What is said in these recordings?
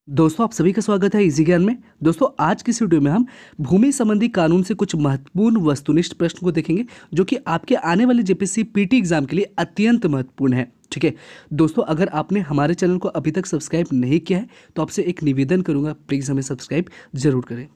दोस्तों आप सभी का स्वागत है इजी ज्ञान में। दोस्तों आज की इस वीडियो में हम भूमि संबंधी कानून से कुछ महत्वपूर्ण वस्तुनिष्ठ प्रश्न को देखेंगे जो कि आपके आने वाले जेपीएससी पीटी एग्जाम के लिए अत्यंत महत्वपूर्ण है। ठीक है दोस्तों, अगर आपने हमारे चैनल को अभी तक सब्सक्राइब नहीं किया है तो आपसे एक निवेदन करूंगा, प्लीज़ हमें सब्सक्राइब जरूर करें।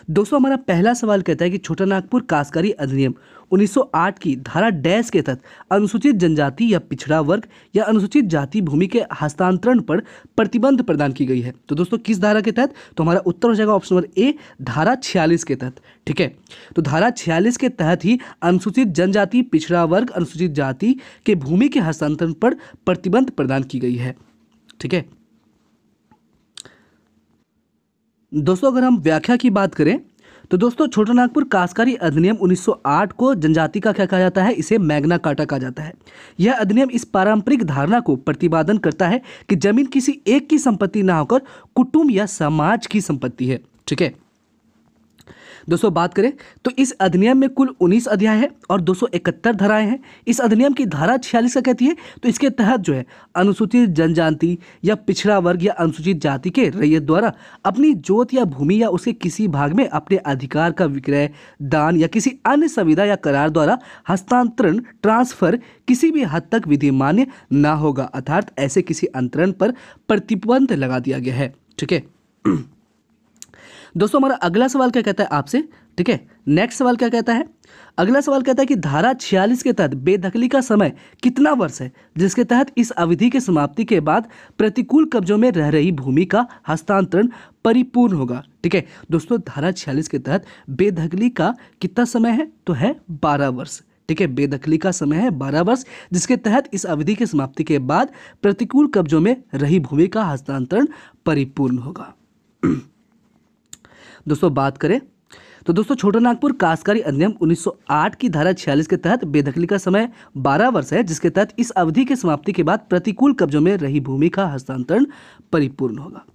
दोस्तों हमारा पहला सवाल कहता है कि छोटा नागपुर काश्तकारी अधिनियम 1908 की धारा डैश के तहत अनुसूचित जनजाति या पिछड़ा वर्ग या अनुसूचित जाति भूमि के हस्तांतरण पर प्रतिबंध प्रदान की गई है। तो दोस्तों किस धारा के तहत? तो हमारा उत्तर हो जाएगा ऑप्शन नंबर ए, धारा 46 के तहत। ठीक है, तो धारा 46 के तहत ही अनुसूचित जनजाति, पिछड़ा वर्ग, अनुसूचित जाति के भूमि के हस्तांतरण पर प्रतिबंध प्रदान की गई है। ठीक है दोस्तों, अगर हम व्याख्या की बात करें तो दोस्तों छोटा नागपुर काश्तकारी अधिनियम 1908 को जनजाति का क्या कहा जाता है? इसे मैग्ना कार्टा कहा जाता है। यह अधिनियम इस पारंपरिक धारणा को प्रतिपादन करता है कि जमीन किसी एक की संपत्ति ना होकर कुटुंब या समाज की संपत्ति है। ठीक है दोस्तों, बात करें तो इस अधिनियम में कुल 19 अध्याय है और 271 धाराएं हैं। इस अधिनियम की धारा 46 का कहती है तो इसके तहत जो है अनुसूचित जनजाति या पिछड़ा वर्ग या अनुसूचित जाति के रैयत द्वारा अपनी जोत या भूमि या उसके किसी भाग में अपने अधिकार का विक्रय, दान या किसी अन्य संविदा या करार द्वारा हस्तांतरण, ट्रांसफर किसी भी हद तक विधिमान्य न होगा, अर्थात ऐसे किसी अंतरण पर प्रतिबंध लगा दिया गया है। ठीक है दोस्तों, हमारा अगला सवाल क्या कहता है आपसे? ठीक है, नेक्स्ट सवाल क्या कहता है? अगला सवाल कहता है कि धारा 46 के तहत बेदखली का समय कितना वर्ष है जिसके तहत इस अवधि के समाप्ति के बाद प्रतिकूल कब्जों में रह रही भूमि का हस्तांतरण परिपूर्ण होगा। ठीक है दोस्तों, धारा 46 के तहत बेदखली का कितना समय है? तो है 12 वर्ष। ठीक है, बेदखली का समय है 12 वर्ष जिसके तहत इस अवधि की समाप्ति के बाद प्रतिकूल कब्जों में रही भूमि का हस्तांतरण परिपूर्ण होगा। दोस्तों बात करें तो दोस्तों छोटा नागपुर काश्तकारी अधिनियम 1908 की धारा 46 के तहत बेदखली का समय 12 वर्ष है जिसके तहत इस अवधि की समाप्ति के बाद प्रतिकूल कब्जों में रही भूमि का हस्तांतरण परिपूर्ण होगा।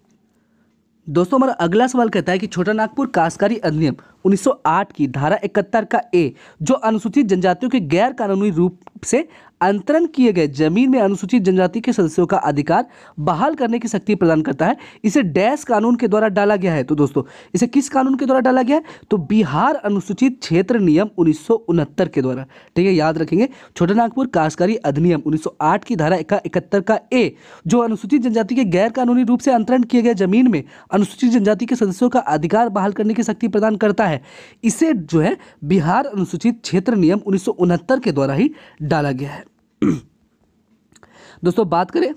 दोस्तों हमारा अगला सवाल कहता है कि छोटा नागपुर काश्तकारी अधिनियम 1908 की धारा 71 का ए जो अनुसूचित जनजातियों के गैर कानूनी रूप से अंतरण किए गए जमीन में अनुसूचित जनजाति के सदस्यों का अधिकार बहाल करने की शक्ति प्रदान करता है, इसे डैश कानून के द्वारा डाला गया है। तो दोस्तों इसे किस कानून के द्वारा डाला गया है? तो बिहार अनुसूचित क्षेत्र नियम 1969 के द्वारा। ठीक है, याद रखेंगे, छोटा नागपुर काश्तकारी अधिनियम 1908 की धारा 71 का ए जो अनुसूचित जनजाति के गैर कानूनी रूप से अंतरण किए गए जमीन में अनुसूचित जनजाति के सदस्यों का अधिकार बहाल करने की शक्ति प्रदान करता है, इसे जो है बिहार अनुसूचित क्षेत्र नियम 1969 के द्वारा ही डाला गया है। दोस्तों बात करें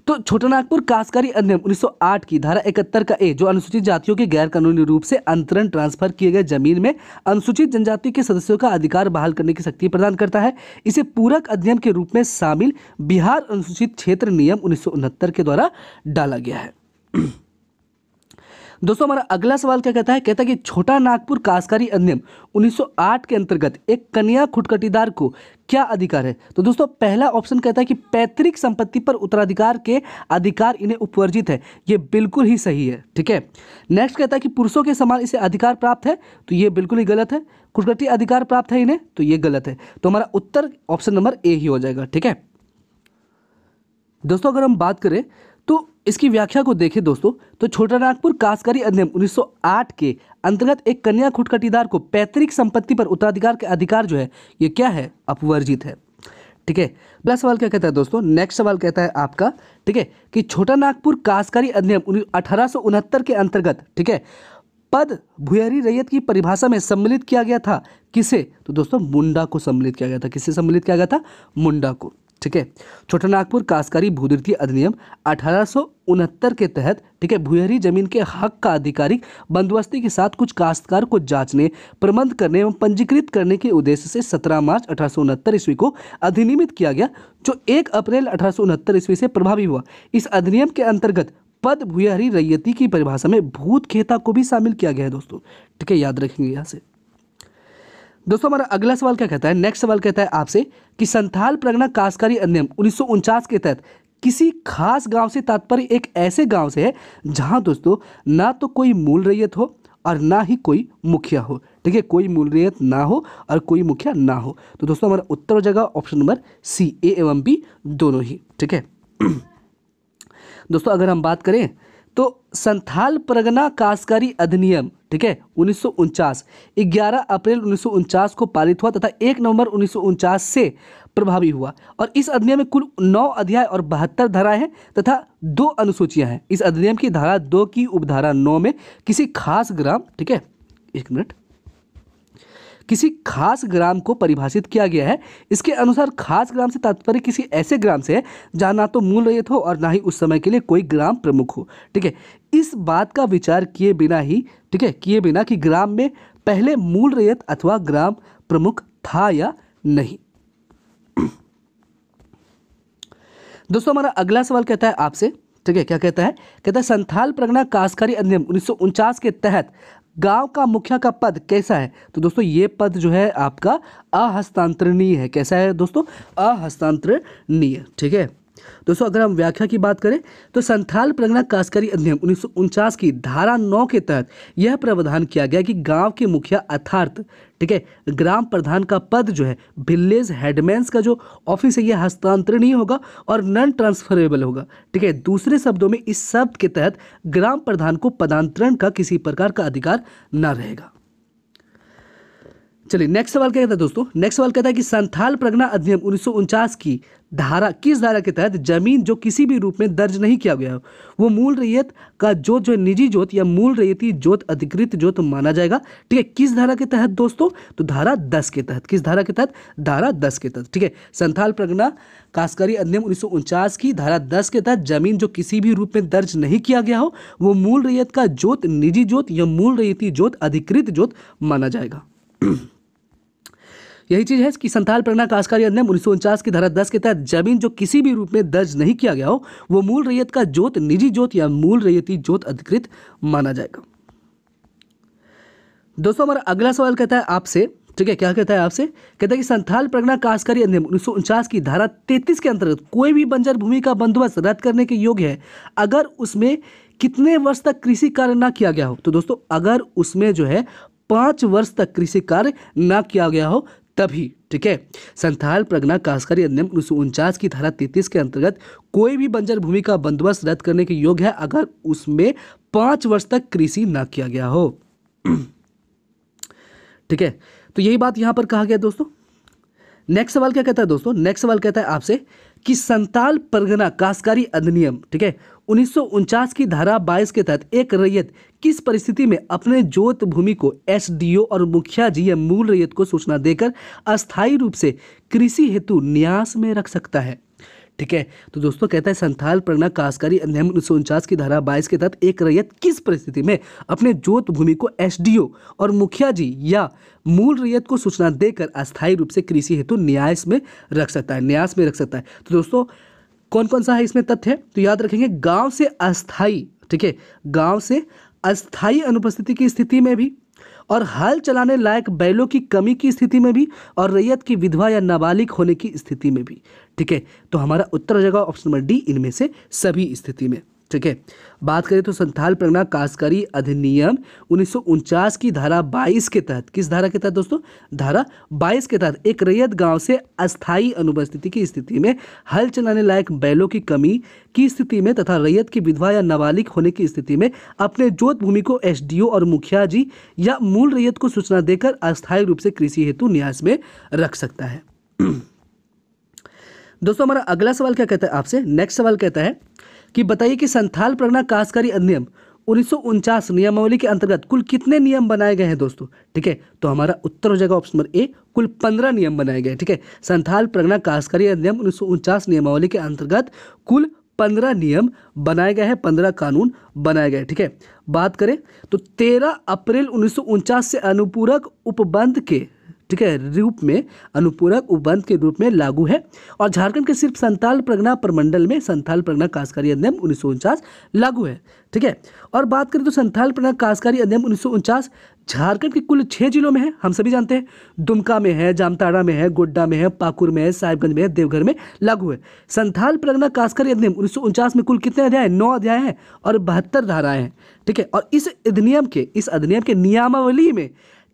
तो छोटा नागपुर काश्तकारी अधिनियम 1908 की धारा 71 का ए जो अनुसूचित जातियों के गैर कानूनी रूप से अंतरण, ट्रांसफर किए गए जमीन में अनुसूचित जनजाति के सदस्यों का अधिकार बहाल करने की शक्ति प्रदान करता है, इसे पूरक अधिनियम के रूप में शामिल बिहार अनुसूचित क्षेत्र नियम 1969 के द्वारा डाला गया है। दोस्तों हमारा अगला सवाल क्या कहता है? कहता है कि छोटा नागपुर काश्तकारी अधिनियम 1908 के अंतर्गत एक कन्या खुदकटीदार को क्या अधिकार है? तो दोस्तों पहला ऑप्शन कहता है कि पैतृक संपत्ति पर उत्तराधिकार के अधिकार इन्हें उपवर्जित है, ये बिल्कुल ही सही है। ठीक है, नेक्स्ट कहता है कि पुरुषों के समान इसे अधिकार प्राप्त है, तो ये बिल्कुल ही गलत है। खुदकटी अधिकार प्राप्त है इन्हें, तो ये गलत है। तो हमारा उत्तर ऑप्शन नंबर ए ही हो जाएगा। ठीक है दोस्तों, अगर हम बात करें तो इसकी व्याख्या को देखें दोस्तों तो छोटा नागपुर काश्तकारी अधिनियम 1908 के अंतर्गत एक कन्या खुदकटीदार को पैतृक संपत्ति पर उत्तराधिकार के अधिकार जो है ये क्या है? अपवर्जित है। ठीक है, अगला सवाल क्या कहता है दोस्तों? नेक्स्ट सवाल कहता है आपका, ठीक है, कि छोटा नागपुर काश्तकारी अधिनियम 1869 के अंतर्गत, ठीक है, पद भूयरी रैयत की परिभाषा में सम्मिलित किया गया था किसे? तो दोस्तों मुंडा को सम्मिलित किया गया था। किससे सम्मिलित किया गया था? मुंडा को। ठीक है, छोटा नागपुर काश्तकारी भूधिृति अधिनियम 1869 के तहत, ठीक है, भूयरी जमीन के हक का आधिकारिक बंदोबस्ती के साथ कुछ काश्तकार को जांचने, प्रबंध करने एवं पंजीकृत करने के उद्देश्य से 17 मार्च 1869 ईस्वी को अधिनियमित किया गया, जो 1 अप्रैल 1869 ईस्वी से प्रभावी हुआ। इस अधिनियम के अंतर्गत पद भूयरी रैयती की परिभाषा में भूत खेता को भी शामिल किया गया है दोस्तों। ठीक है, याद रखेंगे यहाँ से। दोस्तों हमारा अगला सवाल क्या कहता है? नेक्स्ट सवाल कहता है आपसे कि संथाल परगना काश्तकारी अधिनियम 1949 के तहत किसी खास गांव से तात्पर्य एक ऐसे गांव से है जहां दोस्तों ना तो कोई मूल रैयत हो और ना ही कोई मुखिया हो। ठीक है, कोई मूल रैयत ना हो और कोई मुखिया ना हो। तो दोस्तों हमारा उत्तर हो जाएगा ऑप्शन नंबर सी, ए एवं बी दोनों ही। ठीक है दोस्तों, अगर हम बात करें तो संथाल परगना काश्तकारी अधिनियम, ठीक है, 1949 11 अप्रैल 1949 को पारित हुआ तथा 1 नवंबर 1949 से प्रभावी हुआ। और इस अधिनियम में कुल 9 अध्याय और 72 धाराएं हैं तथा 2 अनुसूचियां हैं। इस अधिनियम की धारा 2 की उपधारा 9 में किसी खास ग्राम, ठीक है, एक मिनट, किसी खास ग्राम को परिभाषित किया गया है। इसके अनुसार खास ग्राम से तात्पर्य किसी ऐसे ग्राम से है जहां ना तो मूल रैयत हो और ना ही उस समय के लिए कोई ग्राम प्रमुख हो, ठीक है। इस बात का विचार किए बिना ही, ठीक है, किए बिना कि ग्राम में पहले मूल रैयत अथवा ग्राम प्रमुख था या नहीं। दोस्तों हमारा अगला सवाल कहता है आपसे, ठीक है, क्या कहता है, कहता है संथाल परगना काश्तकारी अधिनियम 1949 के तहत गांव का मुखिया का पद कैसा है। तो दोस्तों ये पद जो है आपका अहस्तांतरणीय है। कैसा है दोस्तों, अहस्तांतरणीय, ठीक है। दोस्तों अगर हम व्याख्या की बात करें तो संथाल परगना काश्तकारी अधिनियम 1949 की धारा 9 के तहत यह प्रावधान किया गया कि गांव के मुखिया अर्थात, ठीक है, ग्राम प्रधान का पद जो है विलेज हेडमैन्स का जो ऑफिस है यह हस्तांतरणीय होगा और नॉन ट्रांसफरेबल होगा, ठीक है। दूसरे शब्दों में इस शब्द के तहत ग्राम प्रधान को पदांतरण का किसी प्रकार का अधिकार न रहेगा। चलिए नेक्स्ट सवाल क्या कहता है दोस्तों, नेक्स्ट सवाल कहता है कि संथाल परगना अधिनियम 1949 की धारा किस धारा के तहत जमीन जो किसी भी रूप में दर्ज नहीं किया गया हो वो मूल रैयत का जोत जो निजी जोत या मूल रैयती जोत अधिकृत जोत माना जाएगा, ठीक है। किस धारा के तहत दोस्तों, तो धारा 10 के तहत। किस धारा के तहत, धारा 10 के तहत, ठीक है। संथाल परगना काश्तकारी अधिनियम 1949 की धारा 10 के तहत जमीन जो किसी भी रूप में दर्ज नहीं किया गया हो वो मूल रैयत का जोत निजी जोत या मूल रैयती जोत अधिकृत जोत माना जाएगा। यही चीज है कि संथाल परगना काश्तकारी अधिनियम 1949 की धारा 10 के तहत जमीन जो किसी भी रूप में दर्ज नहीं किया गया हो वो मूल रैयत का जोत निजी जोत या मूल रैयती जोत अधिकृत माना जाएगा। दोस्तों हमारा अगला सवाल कहता है आपसे, ठीक है, क्या कहता है आपसे, कहता है कि संथाल परगना काश्तकारी अधिनियम 1949 की धारा 33 के अंतर्गत कोई भी बंजर भूमि का बंदोबस्त रद्द करने के योग्य है अगर उसमें कितने वर्ष तक कृषि कार्य ना किया गया हो। तो दोस्तों अगर उसमें जो है 5 वर्ष तक कृषि कार्य ना किया गया हो तभी, ठीक है। संथाल परगना काश्तकारी अधिनियम 1949 की धारा 33 के अंतर्गत कोई भी बंजर भूमि का बंदोबस्त रद्द करने के योग्य है अगर उसमें 5 वर्ष तक कृषि ना किया गया हो, ठीक है। तो यही बात यहां पर कहा गया दोस्तों। नेक्स्ट सवाल क्या कहता है दोस्तों, नेक्स्ट सवाल कहता है आपसे कि संथाल परगना काश्तकारी अधिनियम, ठीक है, 1949 की धारा 22 के तहत एक रैयत किस परिस्थिति में अपने जोत भूमि को एसडीओ और मुखिया जी या मूल रैयत को सूचना देकर अस्थायी रूप से कृषि हेतु न्यास में रख सकता है, ठीक है। तो दोस्तों कहता है संथाल परगना काश्तकारी अधिनियम 1949 की धारा 22 के तहत एक रैयत किस परिस्थिति में अपने जोत भूमि को एसडीओ और मुखिया जी या मूल रैयत को सूचना देकर अस्थायी रूप से कृषि हेतु न्यास में रख सकता है, न्यास में रख सकता है। तो दोस्तों कौन कौन सा है इसमें तथ्य, तो याद रखेंगे गांव से अस्थायी, ठीक है, गांव से अस्थायी अनुपस्थिति की स्थिति में भी और हल चलाने लायक बैलों की कमी की स्थिति में भी और रैयत की विधवा या नाबालिग होने की स्थिति में भी, ठीक है। तो हमारा उत्तर हो जाएगा ऑप्शन नंबर डी, इनमें से सभी स्थिति में, ठीक है। बात करें तो संथाल परगना काश्तकारी अधिनियम 1949 की धारा 22 के तहत, किस धारा के तहत दोस्तों, धारा 22 के तहत एक रैयत गांव से अस्थायी अनुपस्थिति की स्थिति में हल चलाने लायक बैलों की कमी की स्थिति में तथा रैयत की विधवा या नाबालिग होने की स्थिति में अपने जोत भूमि को एसडीओ और मुखिया जी या मूल रैयत को सूचना देकर अस्थायी रूप से कृषि हेतु न्यास में रख सकता है। दोस्तों हमारा अगला सवाल क्या कहता है आपसे, नेक्स्ट सवाल कहता है कि बताइए कि संथाल परगना काश्तकारी अधिनियम 1949 नियमावली के अंतर्गत कुल कितने नियम बनाए गए हैं दोस्तों, ठीक है। तो हमारा उत्तर हो जाएगा ऑप्शन नंबर ए, कुल 15 नियम बनाए गए, ठीक है। संथाल परगना काश्तकारी अधिनियम 1949 नियमावली के अंतर्गत कुल 15 नियम बनाए गए हैं, 15 कानून बनाए गए, ठीक है। बात करें तो 13 अप्रैल 1949 से अनुपूरक उपबंध के, ठीक है, रूप में, अनुपूरक उपबंध के रूप में लागू है और झारखंड के सिर्फ संथाल परगना प्रमंडल में संथाल परगना काश्तकारी अधिनियम 1949 लागू है, ठीक है। और बात करें तो संथाल परगना काश्तकारी अधिनियम 1949 झारखंड के कुल 6 जिलों में है, हम सभी जानते हैं, दुमका में है, जामताड़ा में है, गोड्डा में है, पाकुड़ में है, साहिबगंज में है, देवघर में लागू है। संथाल परगना काश्तकारी अधिनियम 1949 में कुल कितने अध्याय हैं, 9 अध्याय हैं और 72 धाराएं हैं, ठीक है। और इस अधिनियम के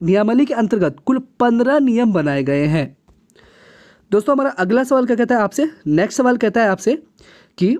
नियमावली के अंतर्गत कुल 15 नियम बनाए गए हैं। दोस्तों हमारा अगला सवाल क्या कहता है आपसे, नेक्स्ट सवाल कहता है आपसे कि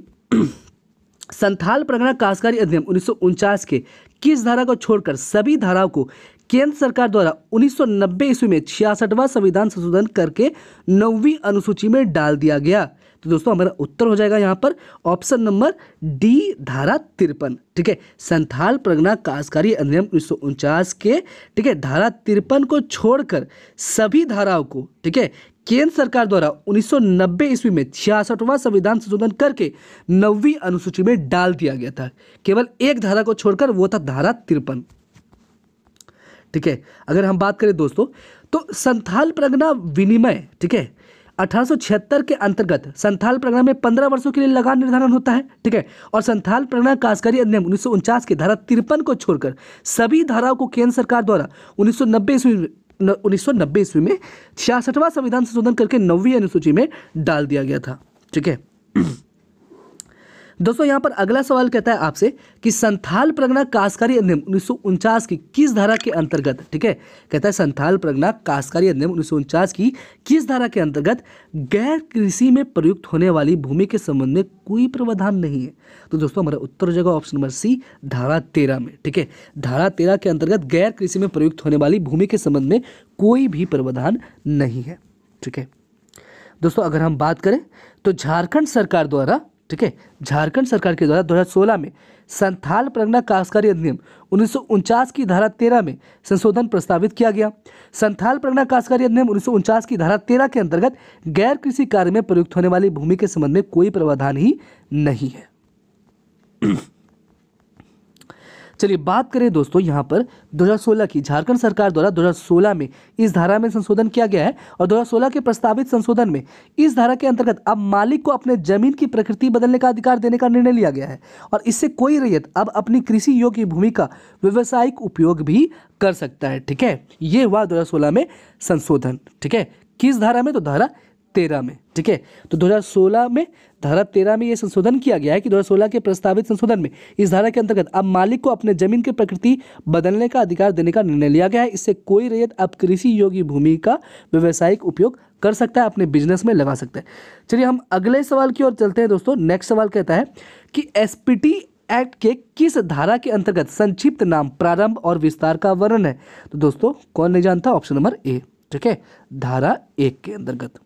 संथाल परगना काश्तकारी अधिनियम 1949 के किस धारा को छोड़कर सभी धाराओं को केंद्र सरकार द्वारा 1990 ईस्वी में 66वां संविधान संशोधन करके 9वीं अनुसूची में डाल दिया गया? तो दोस्तों हमारा उत्तर हो जाएगा यहाँ पर ऑप्शन नंबर डी, धारा 53। ठीक है, संथाल परगना काश्तकारी अधिनियम 1949 के, ठीक है, धारा 53 को छोड़कर सभी धाराओं को, ठीक है, केंद्र सरकार द्वारा 1990 ईस्वी में 66वां संविधान संशोधन करके 9वीं अनुसूची में डाल दिया गया था। केवल एक धारा को छोड़कर, वो था धारा 53। ठीक है, अगर हम बात करें दोस्तों तो संथाल परगना विनिमय, ठीक है, 1876 के अंतर्गत संथाल परगना में 15 वर्षों के लिए लगान निर्धारण होता है। ठीक है, और संथाल परगना काश्तकारी अधिनियम 1949 के धारा 53 को छोड़कर सभी धाराओं को केंद्र सरकार द्वारा 1990 ईस्वी में 66वां संविधान संशोधन करके 9वीं अनुसूची में डाल दिया गया था। ठीक है दोस्तों, यहाँ पर अगला सवाल कहता है आपसे कि संथाल परगना काश्तकारी अधिनियम 1949 की किस धारा के अंतर्गत, ठीक है, कहता है संथाल परगना काश्तकारी अधिनियम 1949 की किस धारा के अंतर्गत गैर कृषि में प्रयुक्त होने वाली भूमि के संबंध में कोई प्रावधान नहीं है? तो दोस्तों हमारा उत्तर हो जाएगा ऑप्शन नंबर सी, धारा 13 में। ठीक है, धारा 13 के अंतर्गत गैर कृषि में प्रयुक्त होने वाली भूमि के संबंध में कोई भी प्रावधान नहीं है। ठीक है दोस्तों, अगर हम बात करें तो झारखंड सरकार द्वारा, ठीक है, झारखंड सरकार के द्वारा 2016 में संथाल परगना काश्तकारी अधिनियम 1949 की धारा 13 में संशोधन प्रस्तावित किया गया। संथाल परगना काश्तकारी अधिनियम 1949 की धारा 13 के अंतर्गत गैर कृषि कार्य में प्रयुक्त होने वाली भूमि के संबंध में कोई प्रावधान ही नहीं है। चलिए बात करें दोस्तों यहाँ पर 2016 की, झारखंड सरकार द्वारा 2016 में इस धारा में संशोधन किया गया है और 2016 के प्रस्तावित संशोधन में इस धारा के अंतर्गत अब मालिक को अपने जमीन की प्रकृति बदलने का अधिकार देने का निर्णय लिया गया है और इससे कोई रैयत अब अपनी कृषि योग्य भूमि का व्यावसायिक उपयोग भी कर सकता है। ठीक है, ये हुआ 2016 में संशोधन। ठीक है, किस धारा में? तो धारा 13 में। ठीक है, तो 2016 में धारा 13 में यह संशोधन किया गया है कि 2016 के प्रस्तावित संशोधन में इस धारा के अंतर्गत अब मालिक को अपने जमीन की प्रकृति बदलने का अधिकार देने का निर्णय लिया गया है। इससे कोई रैयत अब कृषि योग्य भूमि का व्यावसायिक उपयोग कर सकता है, अपने बिजनेस में लगा सकता है। चलिए हम अगले सवाल की ओर चलते हैं दोस्तों। नेक्स्ट सवाल कहता है कि एसपीटी एक्ट के किस धारा के अंतर्गत संक्षिप्त नाम, प्रारंभ और विस्तार का वर्णन है? तो दोस्तों कौन नहीं जानता? Option number A. ठीक है, धारा 1 के अंतर्गत।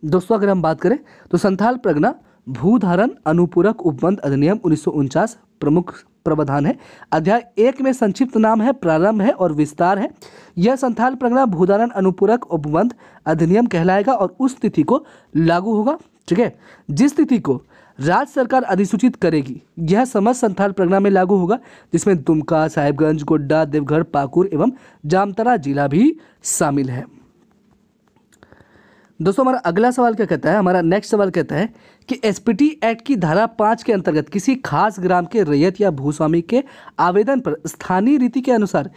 दोस्तों अगर हम बात करें तो संथाल परगना भूधारण अनुपूरक उपबंध अधिनियम 1949 प्रमुख प्रावधान है। अध्याय 1 में संक्षिप्त नाम है, प्रारंभ है और विस्तार है। यह संथाल परगना भूधारण अनुपूरक उपबंध अधिनियम कहलाएगा और उस तिथि को लागू होगा। ठीक है, जिस तिथि को राज्य सरकार अधिसूचित करेगी यह समस्त संथाल परगना में लागू होगा, जिसमें दुमका, साहिबगंज, गोड्डा, देवघर, पाकुड़ एवं जामताड़ा जिला भी शामिल है। दोस्तों हमारा अगला सवाल क्या कहता है? हमारा नेक्स्ट सवाल कहता है कि एसपीटी एक्ट की धारा 5 के अंतर्गत किसी खास ग्राम के रैयत या भूस्वामी के आवेदन पर स्थानीय रीति के अनुसार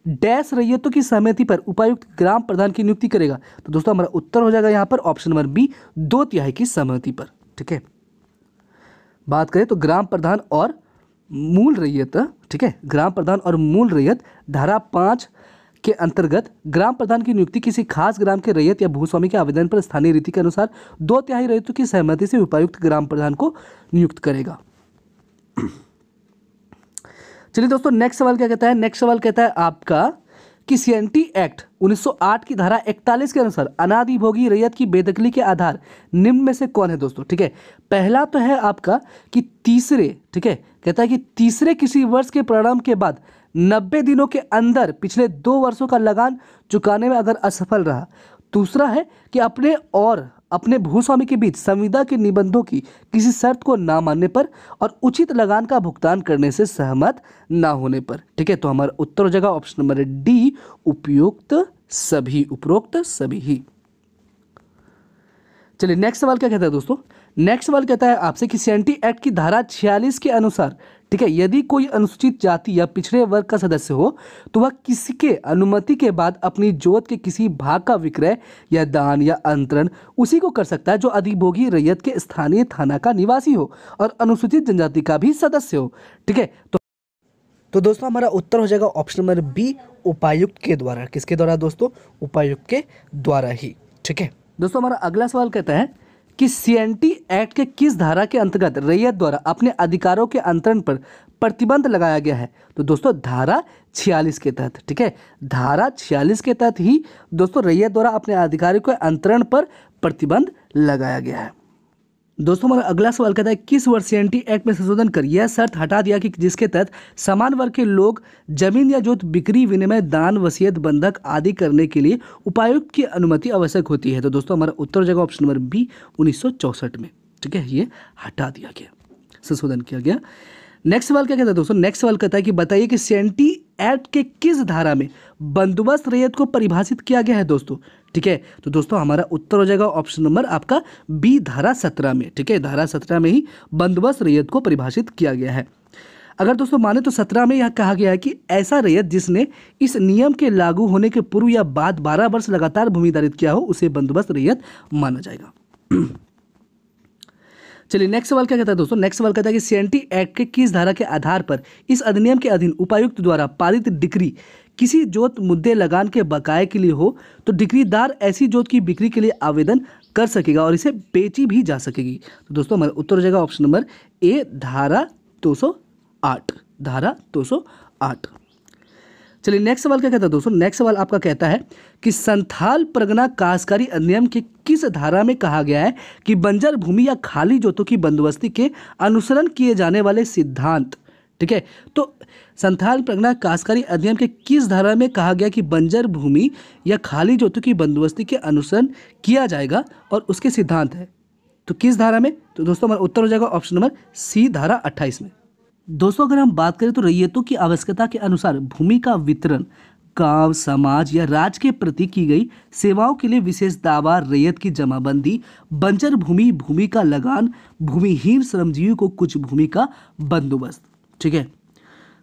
डैश रैयतों की सहमति पर उपायुक्त ग्राम प्रधान की नियुक्ति करेगा। तो दोस्तों हमारा उत्तर हो जाएगा यहाँ पर ऑप्शन नंबर बी, 2/3 की सहमति पर। ठीक है, बात करें तो ग्राम प्रधान और मूल रैयत, ठीक है, ग्राम प्रधान और मूल रैयत धारा 5 के अंतर्गत ग्राम प्रधान की नियुक्ति किसी खास ग्राम के रैयत या भूस्वामी के आवेदन पर स्थानीय रीति के अनुसार 2/3 रैयतों की सहमति से उपायुक्त ग्राम प्रधान को नियुक्त करेगा। चलिए दोस्तों नेक्स्ट सवाल क्या कहता है? नेक्स्ट सवाल कहता है आपका कि सीएनटी एक्ट 1908 की धारा 41 के अनुसार अनाधिभोगी रैयत की बेदखली के आधार निम्न में से कौन है दोस्तों? ठीक है, पहला तो है आपका कि तीसरे, ठीक है, कहता है कि तीसरे किसी वर्ष के प्रारंभ के बाद 90 दिनों के अंदर पिछले 2 वर्षों का लगान चुकाने में अगर असफल रहा। दूसरा है कि अपने और अपने भूस्वामी के बीच संविदा के निबंधों की किसी शर्त को ना मानने पर और उचित लगान का भुगतान करने से सहमत ना होने पर। ठीक है, तो हमारा उत्तर हो जाएगा ऑप्शन नंबर डी, उपरोक्त सभी, उपरोक्त सभी ही। चलिए नेक्स्ट सवाल क्या कहता है दोस्तों? नेक्स्ट सवाल कहता है आपसे कि सीएनटी एक्ट की धारा 46 के अनुसार, ठीक है, यदि कोई अनुसूचित जाति या पिछड़े वर्ग का सदस्य हो तो वह किसी के अनुमति के बाद अपनी जोत के किसी भाग का विक्रय या दान या अंतरण उसी को कर सकता है जो अधिभोगी रैयत के स्थानीय थाना का निवासी हो और अनुसूचित जनजाति का भी सदस्य हो। ठीक है, तो दोस्तों हमारा उत्तर हो जाएगा ऑप्शन नंबर बी, उपायुक्त के द्वारा। किसके द्वारा दोस्तों? उपायुक्त के द्वारा ही। ठीक है दोस्तों, हमारा अगला सवाल कहता है कि सीएनटी एक्ट के किस धारा के अंतर्गत रैयत द्वारा अपने अधिकारों के अंतरण पर प्रतिबंध लगाया गया है? तो दोस्तों धारा 46 के तहत, ठीक है, धारा 46 के तहत ही दोस्तों रैयत द्वारा अपने अधिकारों के अंतरण पर प्रतिबंध लगाया गया है। दोस्तों हमारा अगला सवाल कहता है किस वर्ष सीएनटी एक्ट में संशोधन कर यह शर्त हटा दिया कि जिसके तहत समान वर्ग के लोग जमीन या जोत बिक्री, विनिमय, दान, वसीयत, बंधक आदि करने के लिए उपायुक्त की अनुमति आवश्यक होती है? तो दोस्तों हमारा उत्तर हो जाएगा ऑप्शन नंबर बी 1964 में, ठीक है, ये हटा दिया गया, संशोधन किया गया। नेक्स्ट सवाल क्या कहता है दोस्तों? नेक्स्ट सवाल कहता है कि बताइए कि सीएनटी एक्ट के किस धारा में बंदोबस्त रैयत को परिभाषित किया गया है दोस्तों, ठीक है। तो दोस्तों हमारा उत्तर हो जाएगा ऑप्शन नंबर आपका बी धारा 17 में, ठीक है, धारा 17 में ही बंदोबस्त रैयत को परिभाषित किया गया है। अगर दोस्तों माने तो 17 में यह कहा गया है कि ऐसा रैयत जिसने इस नियम के लागू होने के पूर्व या बाद 12 वर्ष लगातार भूमि धारित किया हो उसे बंदोबस्त रैयत माना जाएगा। चलिए नेक्स्ट सवाल क्या कहता है दोस्तों? नेक्स्ट सवाल कहता है कि सीएनटी एक्ट के किस धारा के आधार पर इस अधिनियम के अधीन उपायुक्त द्वारा पारित डिक्री किसी जोत मुद्दे लगान के बकाये के लिए हो तो डिक्रीदार ऐसी जोत की बिक्री के लिए आवेदन कर सकेगा और इसे बेची भी जा सकेगी? तो दोस्तों हमारा उत्तर हो जाएगा ऑप्शन नंबर ए धारा 208, धारा 208। चलिए नेक्स्ट सवाल क्या कहता है दोस्तों? नेक्स्ट सवाल आपका कहता है कि संथाल परगना काश्तकारी अधिनियम के किस धारा में कहा गया है कि बंजर भूमि या खाली जोतों की बंदोबस्ती के अनुसरण किए जाने वाले सिद्धांत, ठीक है, तो संथाल परगना काश्तकारी अधिनियम के किस धारा में कहा गया कि बंजर भूमि या खाली जोतों की बंदोबस्ती के अनुसरण किया जाएगा और उसके सिद्धांत है? तो किस धारा में? तो दोस्तों हमारा उत्तर हो जाएगा ऑप्शन नंबर सी धारा 28 में। दोस्तों अगर हम बात करें तो रैयतों की आवश्यकता के अनुसार भूमि का वितरण गांव, समाज या राज्य के प्रति की गई सेवाओं के लिए विशेष दावा, रैयत की जमाबंदी, बंजर भूमि, भूमि का लगान, भूमिहीन श्रमजीवी को कुछ भूमि का बंदोबस्त, ठीक है।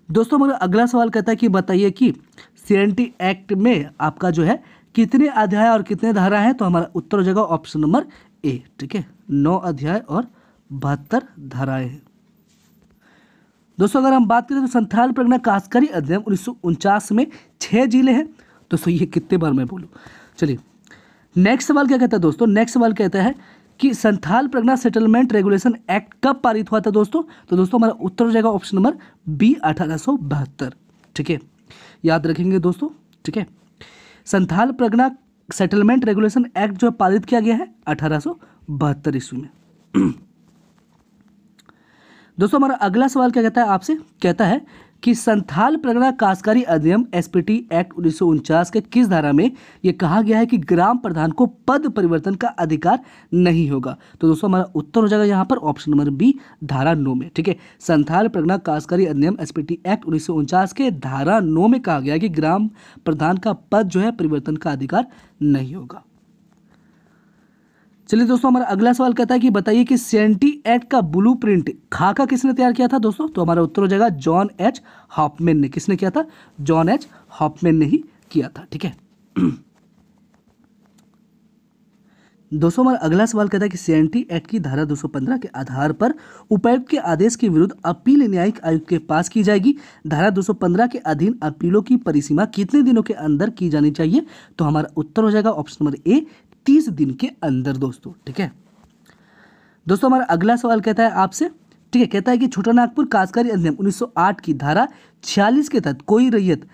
दोस्तों हमारा अगला सवाल कहता है कि बताइए कि सीएनटी एक्ट में आपका जो है कितने अध्याय और कितने धारा हैं? तो हमारा उत्तर हो जाएगा ऑप्शन नंबर ए, ठीक है, 9 अध्याय और 72 धाराएं हैं। दोस्तों अगर हम बात करें तो संथाल परगना काश्तकारी अधिनियम 1949 में 6 जिले हैं। दोस्तों ये कितने बार मैं बोलूँ? चलिए नेक्स्ट सवाल क्या कहता है दोस्तों? नेक्स्ट सवाल कहता है कि Santhal Pargana settlement regulation act कब पारित हुआ था दोस्तों? तो दोस्तों हमारा उत्तर हो जाएगा ऑप्शन नंबर बी 1872, ठीक है, याद रखेंगे दोस्तों, ठीक है। Santhal Pargana settlement regulation act जो पारित किया गया है 1872 ईस्वी में। दोस्तों हमारा अगला सवाल क्या कहता है आपसे? कहता है कि संथाल परगना काश्तकारी अधिनियम एसपीटी एक्ट 1949 के किस धारा में यह कहा गया है कि ग्राम प्रधान को पद परिवर्तन का अधिकार नहीं होगा? तो दोस्तों हमारा उत्तर हो जाएगा यहाँ पर ऑप्शन नंबर बी धारा 9 में, ठीक है। संथाल परगना काश्तकारी अधिनियम एसपीटी एक्ट 1949 के धारा 9 में कहा गया है कि ग्राम प्रधान का पद जो है परिवर्तन का अधिकार नहीं होगा। चलिए दोस्तों हमारा अगला सवाल कहता है कि बताइए कि सीएनटी एक्ट का ब्लूप्रिंट खाका किसने तैयार किया था दोस्तों? तो हमारा उत्तर हो जाएगा जॉन एच हॉफमैन ने। किसने किया था? जॉन एच हॉफमैन ने ही किया था, ठीक है। दोस्तों हमारा अगला सवाल कहता है कि सीएनटी एक्ट की धारा 215 के आधार पर उपायुक्त के आदेश के विरुद्ध अपील न्यायिक आयुक्त के पास की जाएगी। धारा 215 के अधीन अपीलों की परिसीमा कितने दिनों के अंदर की जानी चाहिए? तो हमारा उत्तर हो जाएगा ऑप्शन नंबर ए 30 दिन के अंदर दोस्तों, ठीक है। दोस्तों हमारा अगला सवाल कहता है आपसे, ठीक है, कहता है कि छोटा नागपुर काश्तकारी अधिनियम 1908 की धारा 46 के तहत कोई रैयत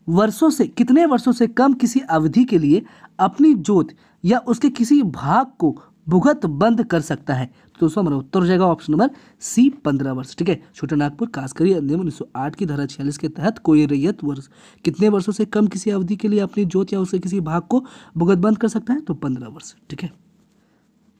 वर्षों से कितने वर्षों से कम किसी अवधि के लिए अपनी जोत या उसके किसी भाग को भुगत बंद कर सकता है? तो दोस्तों हमारा उत्तर हो जाएगा ऑप्शन नंबर सी 15 वर्ष, ठीक है। छोटा नागपुर काश्तकारी अधिनियम 1908 की धारा 46 के तहत कोई रैयत वर्ष कितने वर्षों से कम किसी अवधि के लिए अपनी जोत या उसके किसी भाग को भुगत बंद कर सकता है? तो 15 वर्ष, ठीक है।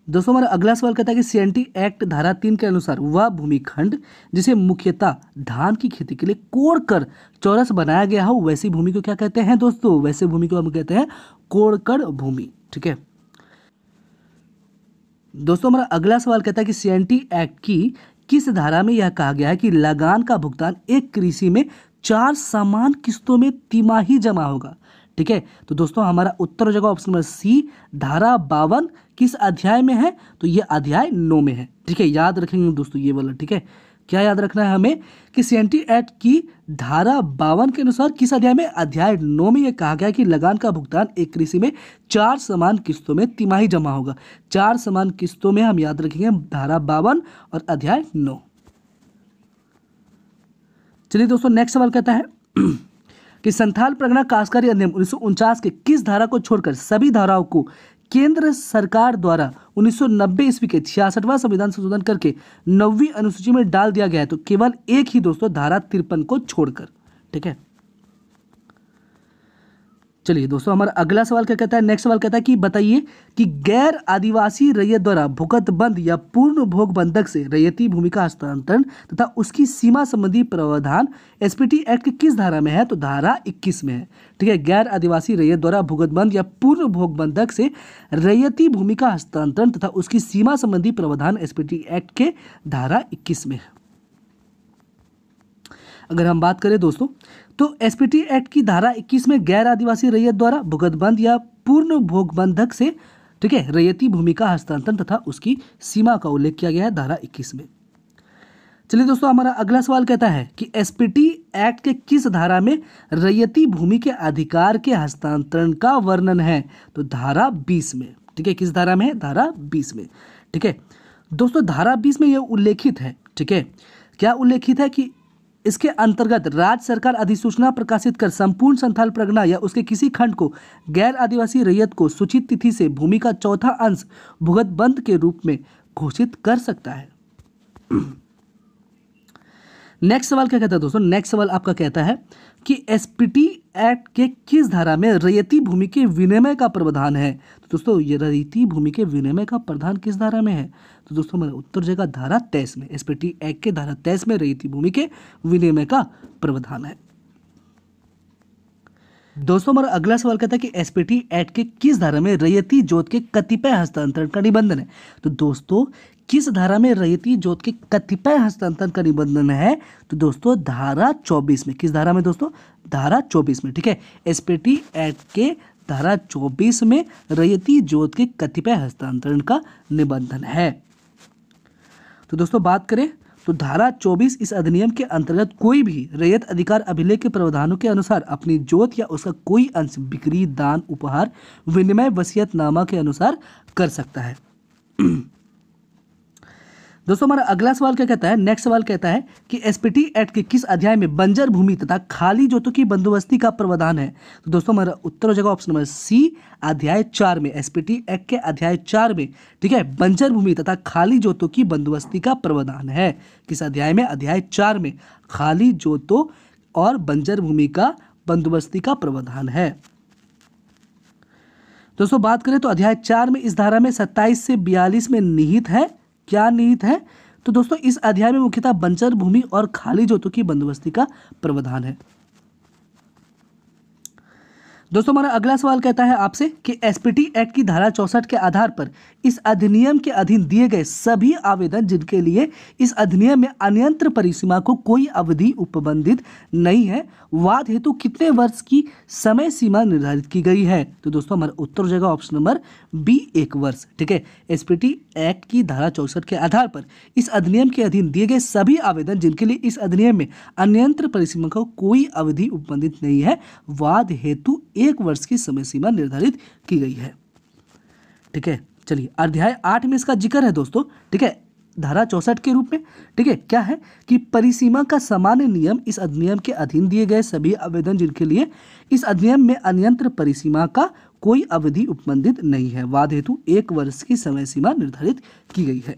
दोस्तों हमारा अगला सवाल कहता है कि सीएनटी एक्ट धारा 3 के अनुसार वह भूमिखंड जिसे मुख्यतः धान की खेती के लिए कोड़कर चौरस बनाया गया हो वैसी भूमि को क्या कहते हैं दोस्तों? वैसे भूमि को हम कहते हैं कोड़कर भूमि, ठीक है। दोस्तों हमारा अगला सवाल कहता है कि सीएनटी एक्ट की किस धारा में यह कहा गया है कि लगान का भुगतान एक कृषि में 4 समान किस्तों में तिमाही जमा होगा? ठीक है, तो दोस्तों हमारा उत्तर हो जाएगा ऑप्शन नंबर सी धारा 52 किस अध्याय में है? तो ये अध्याय 9 में है, ठीक है, याद रखेंगे दोस्तों ये वाला, ठीक है। क्या याद रखना है हमें कि सीएनटी एक्ट की धारा 52 के अनुसार किस अध्याय में? अध्याय 9 में यह कहा गया कि लगान का भुगतान एक कृषि में 4 समान किस्तों में तिमाही जमा होगा। 4 समान किस्तों में हम याद रखेंगे धारा 52 और अध्याय 9। चलिए दोस्तों, नेक्स्ट सवाल कहता है कि संथाल परगना काश्तकारी अधिनियम 1949 के किस धारा को छोड़कर सभी धाराओं को केंद्र सरकार द्वारा 1990 ईस्वी के 66वां संविधान संशोधन करके 9वीं अनुसूची में डाल दिया गया है? तो केवल एक ही दोस्तों, धारा 53 को छोड़कर। ठीक है, चलिए दोस्तों, हमारा अगला सवाल क्या कहता है? नेक्स्ट सवाल कहता है कि बताइए कि गैर आदिवासी रैयत द्वारा भुगत बंद या पूर्ण भोग बंधक से रैयती भूमि का हस्तांतरण तथा उसकी सीमा संबंधी प्रावधान एसपीटी एक्ट की किस धारा में है? तो धारा 21 में है। ठीक है, गैर आदिवासी रैयत द्वारा भुगत बंद या पूर्ण भोग बंधक से रैयती भूमि का हस्तांतरण तथा उसकी सीमा संबंधी प्रावधान एसपीटी एक्ट के धारा 21 में है। अगर हम बात करें दोस्तों, तो एसपीटी एक्ट की धारा 21 में गैर आदिवासी रैयत द्वारा भुगतबंद या पूर्ण भोग बंधक से, ठीक है, रैयती भूमि का हस्तांतरण तथा उसकी सीमा का उल्लेख किया गया है धारा 21 में। चलिए दोस्तों, हमारा अगला सवाल कहता है कि एसपीटी एक्ट के किस धारा में रैयती भूमि के अधिकार के हस्तांतरण का वर्णन है? तो धारा 20 में। ठीक है, किस धारा में है? धारा 20 में। ठीक है दोस्तों, धारा 20 में यह उल्लेखित है, ठीक है, क्या उल्लेखित है कि इसके अंतर्गत राज्य सरकार अधिसूचना प्रकाशित कर संपूर्ण संथाल परगना या उसके किसी खंड को गैर आदिवासी रैयत को सूचित तिथि से भूमि का चौथा अंश भुगत बंद के रूप में घोषित कर सकता है। नेक्स्ट सवाल क्या कहता है दोस्तों? नेक्स्ट सवाल आपका कहता है कि एसपीटी एक्ट के किस धारा में रैयती भूमि के विनिमय का प्रावधान है? तो दोस्तों, ये रैयती भूमि के विनिमय का प्रावधान किस धारा में है? तो दोस्तों, मेरा उत्तर हो जाएगा धारा 23 में। एसपीटी एक्ट के धारा 23 में रैयती भूमि के विनिमय का प्रावधान है। दोस्तों, हमारा अगला सवाल कहता है कि एसपीटी एक्ट के किस धारा में रैयती जोत के कतिपय हस्तांतरण का निबंधन है? तो दोस्तों, किस धारा में रैयती जोत के कतिपय हस्तांतरण का निबंधन है? तो दोस्तों, धारा 24 में। किस धारा में दोस्तों? धारा 24 में। ठीक है, एसपीटी एक्ट के धारा 24 में रैयती जोत के कतिपय हस्तांतरण का निबंधन है। तो दोस्तों, बात करें तो धारा 24 इस अधिनियम के अंतर्गत कोई भी रैयत अधिकार अभिलेख के प्रावधानों के अनुसार अपनी जोत या उसका कोई अंश बिक्री, दान, उपहार, विनिमय, वसीयतनामा के अनुसार कर सकता है। दोस्तों, हमारा अगला सवाल क्या कहता है? नेक्स्ट सवाल कहता है कि एसपीटी एक्ट के किस अध्याय में बंजर भूमि तथा खाली जोतों की बंदोबस्ती का प्रावधान है? तो दोस्तों, हमारा उत्तर हो जाएगा ऑप्शन नंबर सी, अध्याय 4 में। एसपीटी एक्ट के अध्याय 4 में, ठीक है, बंजर भूमि तथा खाली जोतों की बंदोबस्ती का प्रावधान है। किस अध्याय में? अध्याय 4 में खाली जोतों और बंजर भूमि का बंदोबस्ती का प्रावधान है। दोस्तों, बात करें तो अध्याय 4 में इस धारा में 27 से 42 में निहित है। क्या निहित है? तो दोस्तों, इस अध्याय में मुख्यतः बंजर भूमि और खाली जोतों की बंदोबस्ती का प्रावधान है। दोस्तों, हमारा अगला सवाल कहता है आपसे कि एसपीटी एक्ट की धारा 64 के आधार पर इस अधिनियम के अधीन दिए गए सभी आवेदन जिनके लिए इस अधिनियम में अन्यंत्र परिसीमा को कोई अवधि उपबंधित नहीं है, वाद हेतु कितने वर्ष की समय सीमा निर्धारित की गई है? तो दोस्तों, हमारा उत्तर हो जाएगा ऑप्शन नंबर बी, 1 वर्ष। ठीक है, एसपीटी एक्ट की धारा 64 के आधार पर इस अधिनियम के अधीन दिए गए सभी आवेदन जिनके लिए इस अधिनियम में अन्यंत्र परिसीमा को कोई अवधि उपबंधित नहीं है, वाद हेतु 1 वर्ष की समय सीमा निर्धारित की गई है। ठीक है, चलिए अध्याय 8 में इसका जिक्र है दोस्तों। ठीक है, धारा 64 के रूप में। ठीक है, क्या है कि परिसीमा का सामान्य नियम इस अधिनियम के अधीन दिए गए सभी आवेदन जिनके लिए इस अधिनियम में अन्यंत्र परिसीमा का कोई अवधि उपबंधित नहीं है, वाद हेतु 1 वर्ष की समय सीमा निर्धारित की गई है।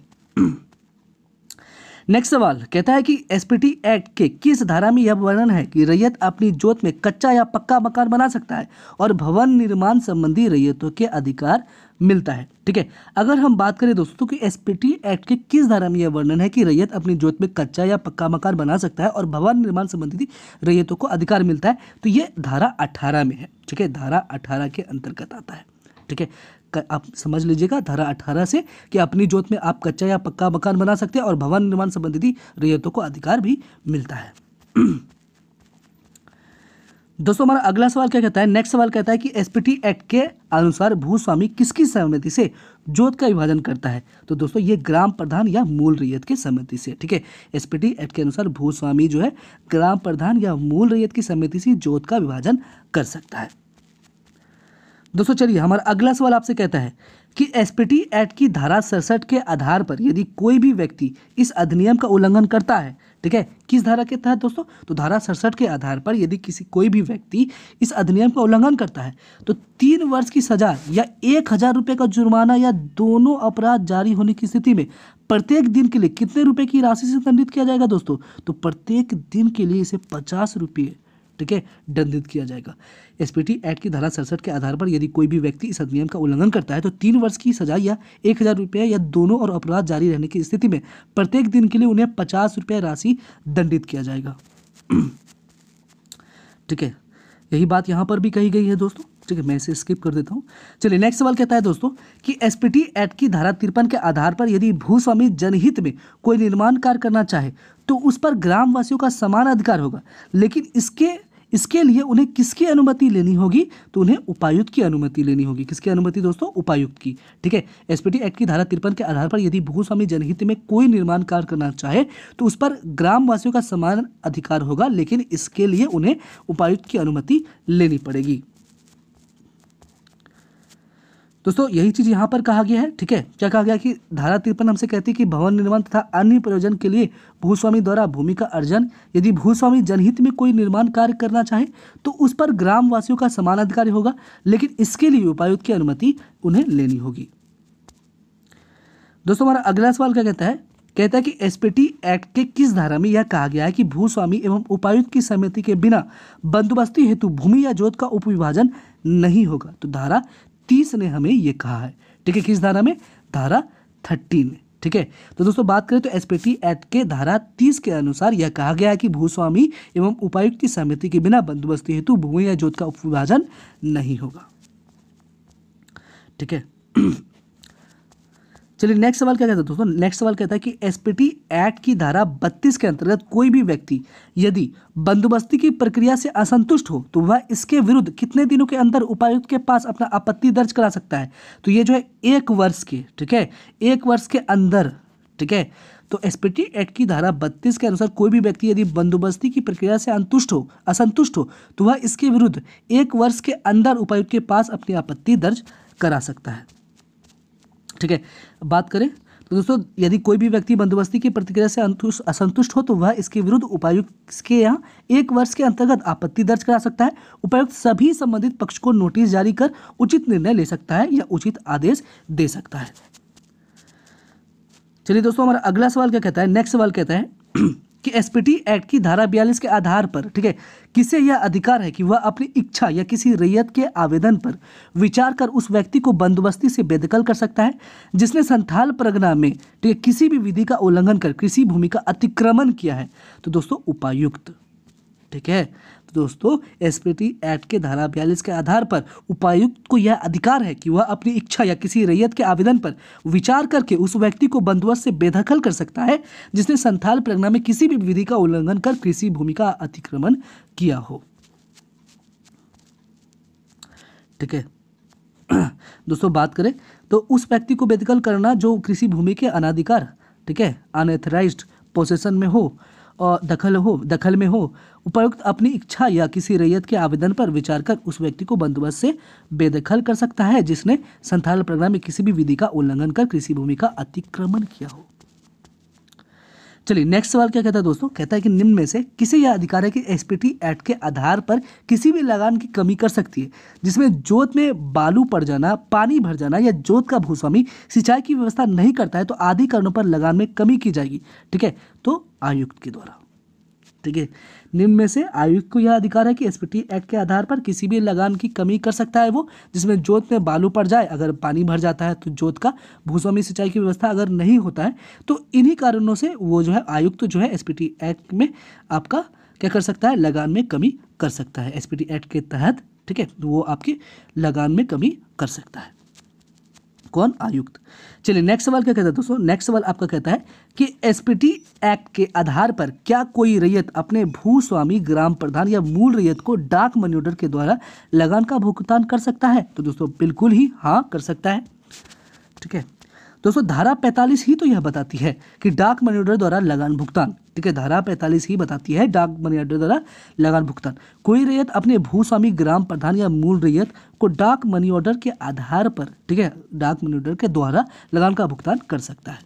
नेक्स्ट सवाल कहता है कि एसपीटी एक्ट के किस धारा में यह वर्णन है कि रैयत अपनी जोत में कच्चा या पक्का मकान बना सकता है और भवन निर्माण संबंधी रैयतों के अधिकार मिलता है? ठीक है, अगर हम बात करें दोस्तों कि एसपीटी एक्ट के किस धारा में यह वर्णन है कि रैयत अपनी जोत में कच्चा या पक्का मकान बना सकता है और भवन निर्माण संबंधी रैयतों को अधिकार मिलता है, तो ये धारा 18 में है। ठीक है, धारा 18 के अंतर्गत आता है। ठीक है, आप समझ लीजिएगा धारा 18 से कि अपनी जोत में आप कच्चा या पक्का मकान बना सकते हैं और भवन निर्माण संबंधी रैयतों को अधिकार भी मिलता है। दोस्तों हमारा अगला सवाल क्या कहता है, नेक्स्ट सवाल कहता है कि एसपीटी एक्ट के अनुसार भूस्वामी किसकी सहमति से जोत का विभाजन करता है। तो दोस्तों ये ग्राम प्रधान या मूल रैयत की सहमति से, ठीक है। एसपीटी एक्ट के अनुसार भूस्वामी जो है ग्राम प्रधान या मूल रैयत की सहमति से जोत का विभाजन कर सकता है। दोस्तों चलिए हमारा अगला सवाल आपसे कहता है कि एसपीटी एक्ट की धारा 67 के आधार पर यदि कोई भी व्यक्ति इस अधिनियम का उल्लंघन करता है, ठीक है, किस धारा के तहत दोस्तों, तो धारा 67 के आधार पर यदि कोई भी व्यक्ति इस अधिनियम का उल्लंघन करता है तो 3 वर्ष की सजा या 1000 रुपये का जुर्माना या दोनों अपराध जारी होने की स्थिति में प्रत्येक दिन के लिए कितने रुपए की राशि से दंडित किया जाएगा दोस्तों, तो प्रत्येक दिन के लिए इसे 50 रुपये, ठीक है, दंडित किया जाएगा। एसपीटी एक्ट की धारा 67 के आधार पर यदि कोई भी व्यक्ति इस अधिनियम का उल्लंघन करता है तो 3 वर्ष की सजा या 1000 रुपये या दोनों और अपराध जारी रहने की स्थिति में प्रत्येक दिन के लिए उन्हें 50 रुपये राशि दंडित किया जाएगा। ठीक है, यही बात यहाँ पर भी कही गई है दोस्तों, ठीक है, मैं इसे स्किप कर देता हूँ। चलिए नेक्स्ट सवाल कहता है दोस्तों कि एसपीटी एक्ट की धारा 53 के आधार पर यदि भूस्वामी जनहित में कोई निर्माण कार्य करना चाहे तो उस पर ग्रामवासियों का समान अधिकार होगा, लेकिन इसके लिए उन्हें किसकी अनुमति लेनी होगी, तो उन्हें उपायुक्त की अनुमति लेनी होगी। किसकी अनुमति दोस्तों, उपायुक्त की, ठीक है। एसपीटी एक्ट की धारा 53 के आधार पर यदि भूस्वामी जनहित में कोई निर्माण कार्य करना चाहे तो उस पर ग्रामवासियों का समान अधिकार होगा, लेकिन इसके लिए उन्हें उपायुक्त की अनुमति लेनी पड़ेगी। दोस्तों यही चीज यहाँ पर कहा गया है, ठीक है। क्या कहा गया कि धारा 53 हमसे कहती है कि भवन निर्माण तथा अन्य प्रयोजन के लिए भूस्वामी द्वारा भूमि का अर्जन यदि भूस्वामी जनहित में कोई निर्माण कार्य करना चाहे तो उस पर ग्रामवासियों का समान अधिकार होगा, लेकिन इसके लिए उपायुक्त की अनुमति उन्हें लेनी होगी। दोस्तों हमारा अगला सवाल क्या कहता है कि एसपीटी एक्ट के किस धारा में यह कहा गया है कि भूस्वामी एवं उपायुक्त की सहमति के बिना बंदोबस्ती हेतु भूमि या जोत का उपविभाजन नहीं होगा। तो धारा 30 ने हमें ये कहा है, ठीक है। किस धारा में, धारा 13 में, ठीक है। तो दोस्तों बात करें तो एसपीटी एक्ट के धारा 30 के अनुसार यह कहा गया है कि भूस्वामी एवं उपायुक्त की सहमति के बिना बंदोबस्ती हेतु भूमि या जोत का उपविभाजन नहीं होगा, ठीक है। चलिए नेक्स्ट सवाल क्या कहता है दोस्तों, नेक्स्ट सवाल कहता है कि एसपीटी एक्ट की धारा 32 के अंतर्गत कोई भी व्यक्ति यदि बंदोबस्ती की प्रक्रिया से असंतुष्ट हो तो वह इसके विरुद्ध कितने दिनों के अंदर उपायुक्त के पास अपना आपत्ति दर्ज करा सकता है, तो ये जो है 1 वर्ष के, ठीक है, 1 वर्ष के अंदर, ठीक है। तो एसपीटी एक्ट की धारा 32 के अनुसार कोई भी व्यक्ति यदि बंदोबस्ती की प्रक्रिया से असंतुष्ट हो तो वह इसके विरुद्ध 1 वर्ष के अंदर उपायुक्त के पास अपनी आपत्ति दर्ज करा सकता है, ठीक है। बात करें तो दोस्तों यदि कोई भी व्यक्ति बंदोबस्ती की प्रतिक्रिया से असंतुष्ट हो तो वह इसके विरुद्ध उपायुक्त के यहाँ 1 वर्ष के अंतर्गत आपत्ति दर्ज करा सकता है। उपायुक्त सभी संबंधित पक्ष को नोटिस जारी कर उचित निर्णय ले सकता है या उचित आदेश दे सकता है। चलिए दोस्तों हमारा अगला सवाल क्या कहता है, नेक्स्ट सवाल कहता है कि एसपीटी एक्ट की धारा 42 के आधार पर, ठीक है, किसे यह अधिकार है कि वह अपनी इच्छा या किसी रैयत के आवेदन पर विचार कर उस व्यक्ति को बंदोबस्ती से बेदखल कर सकता है जिसने संथाल परगना में, ठीक है, किसी भी विधि का उल्लंघन कर कृषि भूमि का अतिक्रमण किया है। तो दोस्तों उपायुक्त, ठीक है। तो दोस्तों एसपीटी एक्ट के धारा 42 के आधार पर उपायुक्त को यह अधिकार है कि वह अपनी इच्छा या किसी रैयत के आवेदन पर विचार करके उस व्यक्ति को बंदोबस्त से बेदखल कर सकता है जिसने संथाल परगना में किसी भी विधि का उल्लंघन कर कृषि भूमि का अतिक्रमण किया हो, ठीक है। दोस्तों बात करें तो उस व्यक्ति को बेदखल करना जो कृषि भूमि के अनाधिकार, ठीक है, अनऑथराइज्ड पोसेशन में हो और दखल में हो, उपायुक्त अपनी इच्छा या किसी रैयत के आवेदन पर विचार कर उस व्यक्ति को बंदोबस्त से बेदखल कर सकता है जिसने संथाल परगना में किसी भी विधि का उल्लंघन कर कृषि भूमि का अतिक्रमण किया हो। चलिए नेक्स्ट सवाल क्या कहता है दोस्तों, कहता है कि निम्न में से किसे यह अधिकार है कि एसपीटी एक्ट के आधार पर किसी भी लगान की कमी कर सकती है जिसमें जोत में बालू पड़ जाना, पानी भर जाना या जोत का भूस्वामी सिंचाई की व्यवस्था नहीं करता है तो आदि कारणों पर लगान में कमी की जाएगी, ठीक है, तो आयुक्त के द्वारा, ठीक है। निम्न में से आयुक्त को यह अधिकार है कि एसपीटी एक्ट के आधार पर किसी भी लगान की कमी कर सकता है वो जिसमें जोत में बालू पड़ जाए, अगर पानी भर जाता है तो जोत का भूस्वामी सिंचाई की व्यवस्था अगर नहीं होता है तो इन्हीं कारणों से वो जो है आयुक्त जो है एसपीटी एक्ट में आपका क्या कर सकता है, लगान में कमी कर सकता है। एसपीटी एक्ट के तहत, ठीक है, वो आपकी लगान में कमी कर सकता है। कौन? आयुक्त। चलिए नेक्स्ट सवाल क्या कहता है दोस्तों, नेक्स्ट सवाल आपका कहता है कि एसपीटी एक्ट के आधार पर क्या कोई रैयत अपने भूस्वामी, ग्राम प्रधान या मूल रैयत को डाक मनी ऑर्डर के द्वारा लगान का भुगतान कर सकता है? तो दोस्तों बिल्कुल ही हाँ कर सकता है। ठीक है दोस्तों, धारा 45 ही तो यह बताती है कि डाक मनी ऑर्डर द्वारा लगान भुगतान। ठीक है, धारा 45 ही बताती है डाक मनी ऑर्डर द्वारा लगान भुगतान। कोई रैयत अपने भूस्वामी, ग्राम प्रधान या मूल रैयत को डाक मनी ऑर्डर के आधार पर, ठीक है, डाक मनी ऑर्डर के द्वारा लगान का भुगतान कर सकता है।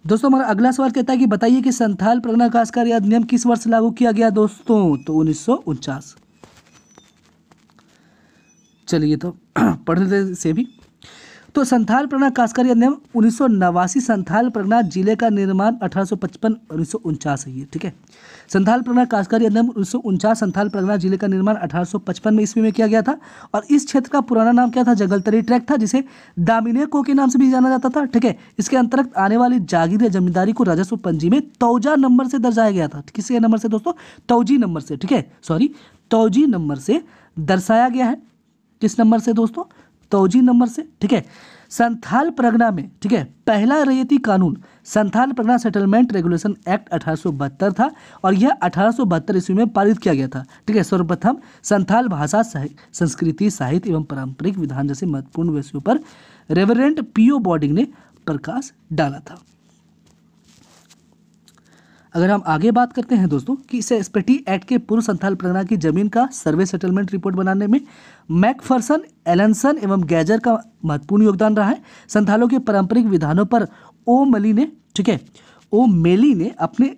दोस्तों हमारा अगला सवाल कहता है कि बताइए कि संथाल परगना काश्तकारी अधिनियम किस वर्ष लागू किया गया दोस्तों? तो 1949। चलिए तो पढ़ लेते से भी। तो संथाल परगना काश्तकारी अधिनियम 1989 संथाल परगना जिले का निर्माण 1855 1949 है ये। ठीक है, संथाल परगना काश्तकारी अधिनियम 1949 संथाल परगना जिले का निर्माण 1855 में ईस्वी में किया गया था। और इस क्षेत्र का पुराना नाम क्या था? जगलतरी ट्रैक्ट था, जिसे दामिने को के नाम से भी जाना जाता था। ठीक है, इसके अंतर्गत आने वाली जागीर या जमींदारी को राजस्व पंजी में तौजा नंबर से दर्शाया गया था। किसके नंबर से दोस्तों? तौजी नंबर से। ठीक है, सॉरी, तौजी नंबर से दर्शाया गया है। किस नंबर से दोस्तों? तौजी नंबर से। ठीक है, संथाल परगना में, ठीक है, पहला रैयती कानून Santhal Pargana settlement regulation act 1872 था और यह 1872 ईस्वी में पारित किया गया था। ठीक है, सर्वप्रथम संथाल भाषा, संस्कृति, साहित्य एवं पारंपरिक विधान जैसे महत्वपूर्ण विषयों पर रेवरेंट पीओ बॉर्डिंग ने प्रकाश डाला था। अगर हम आगे बात करते हैं दोस्तों कि इसे एसपीटी एक्ट के पूर्व संथाल परगना की जमीन का सर्वे सेटलमेंट रिपोर्ट बनाने में मैकफरसन, एलनसन एवं गैजर का महत्वपूर्ण योगदान रहा है। संथालों के पारंपरिक विधानों पर ओ मेली ने अपने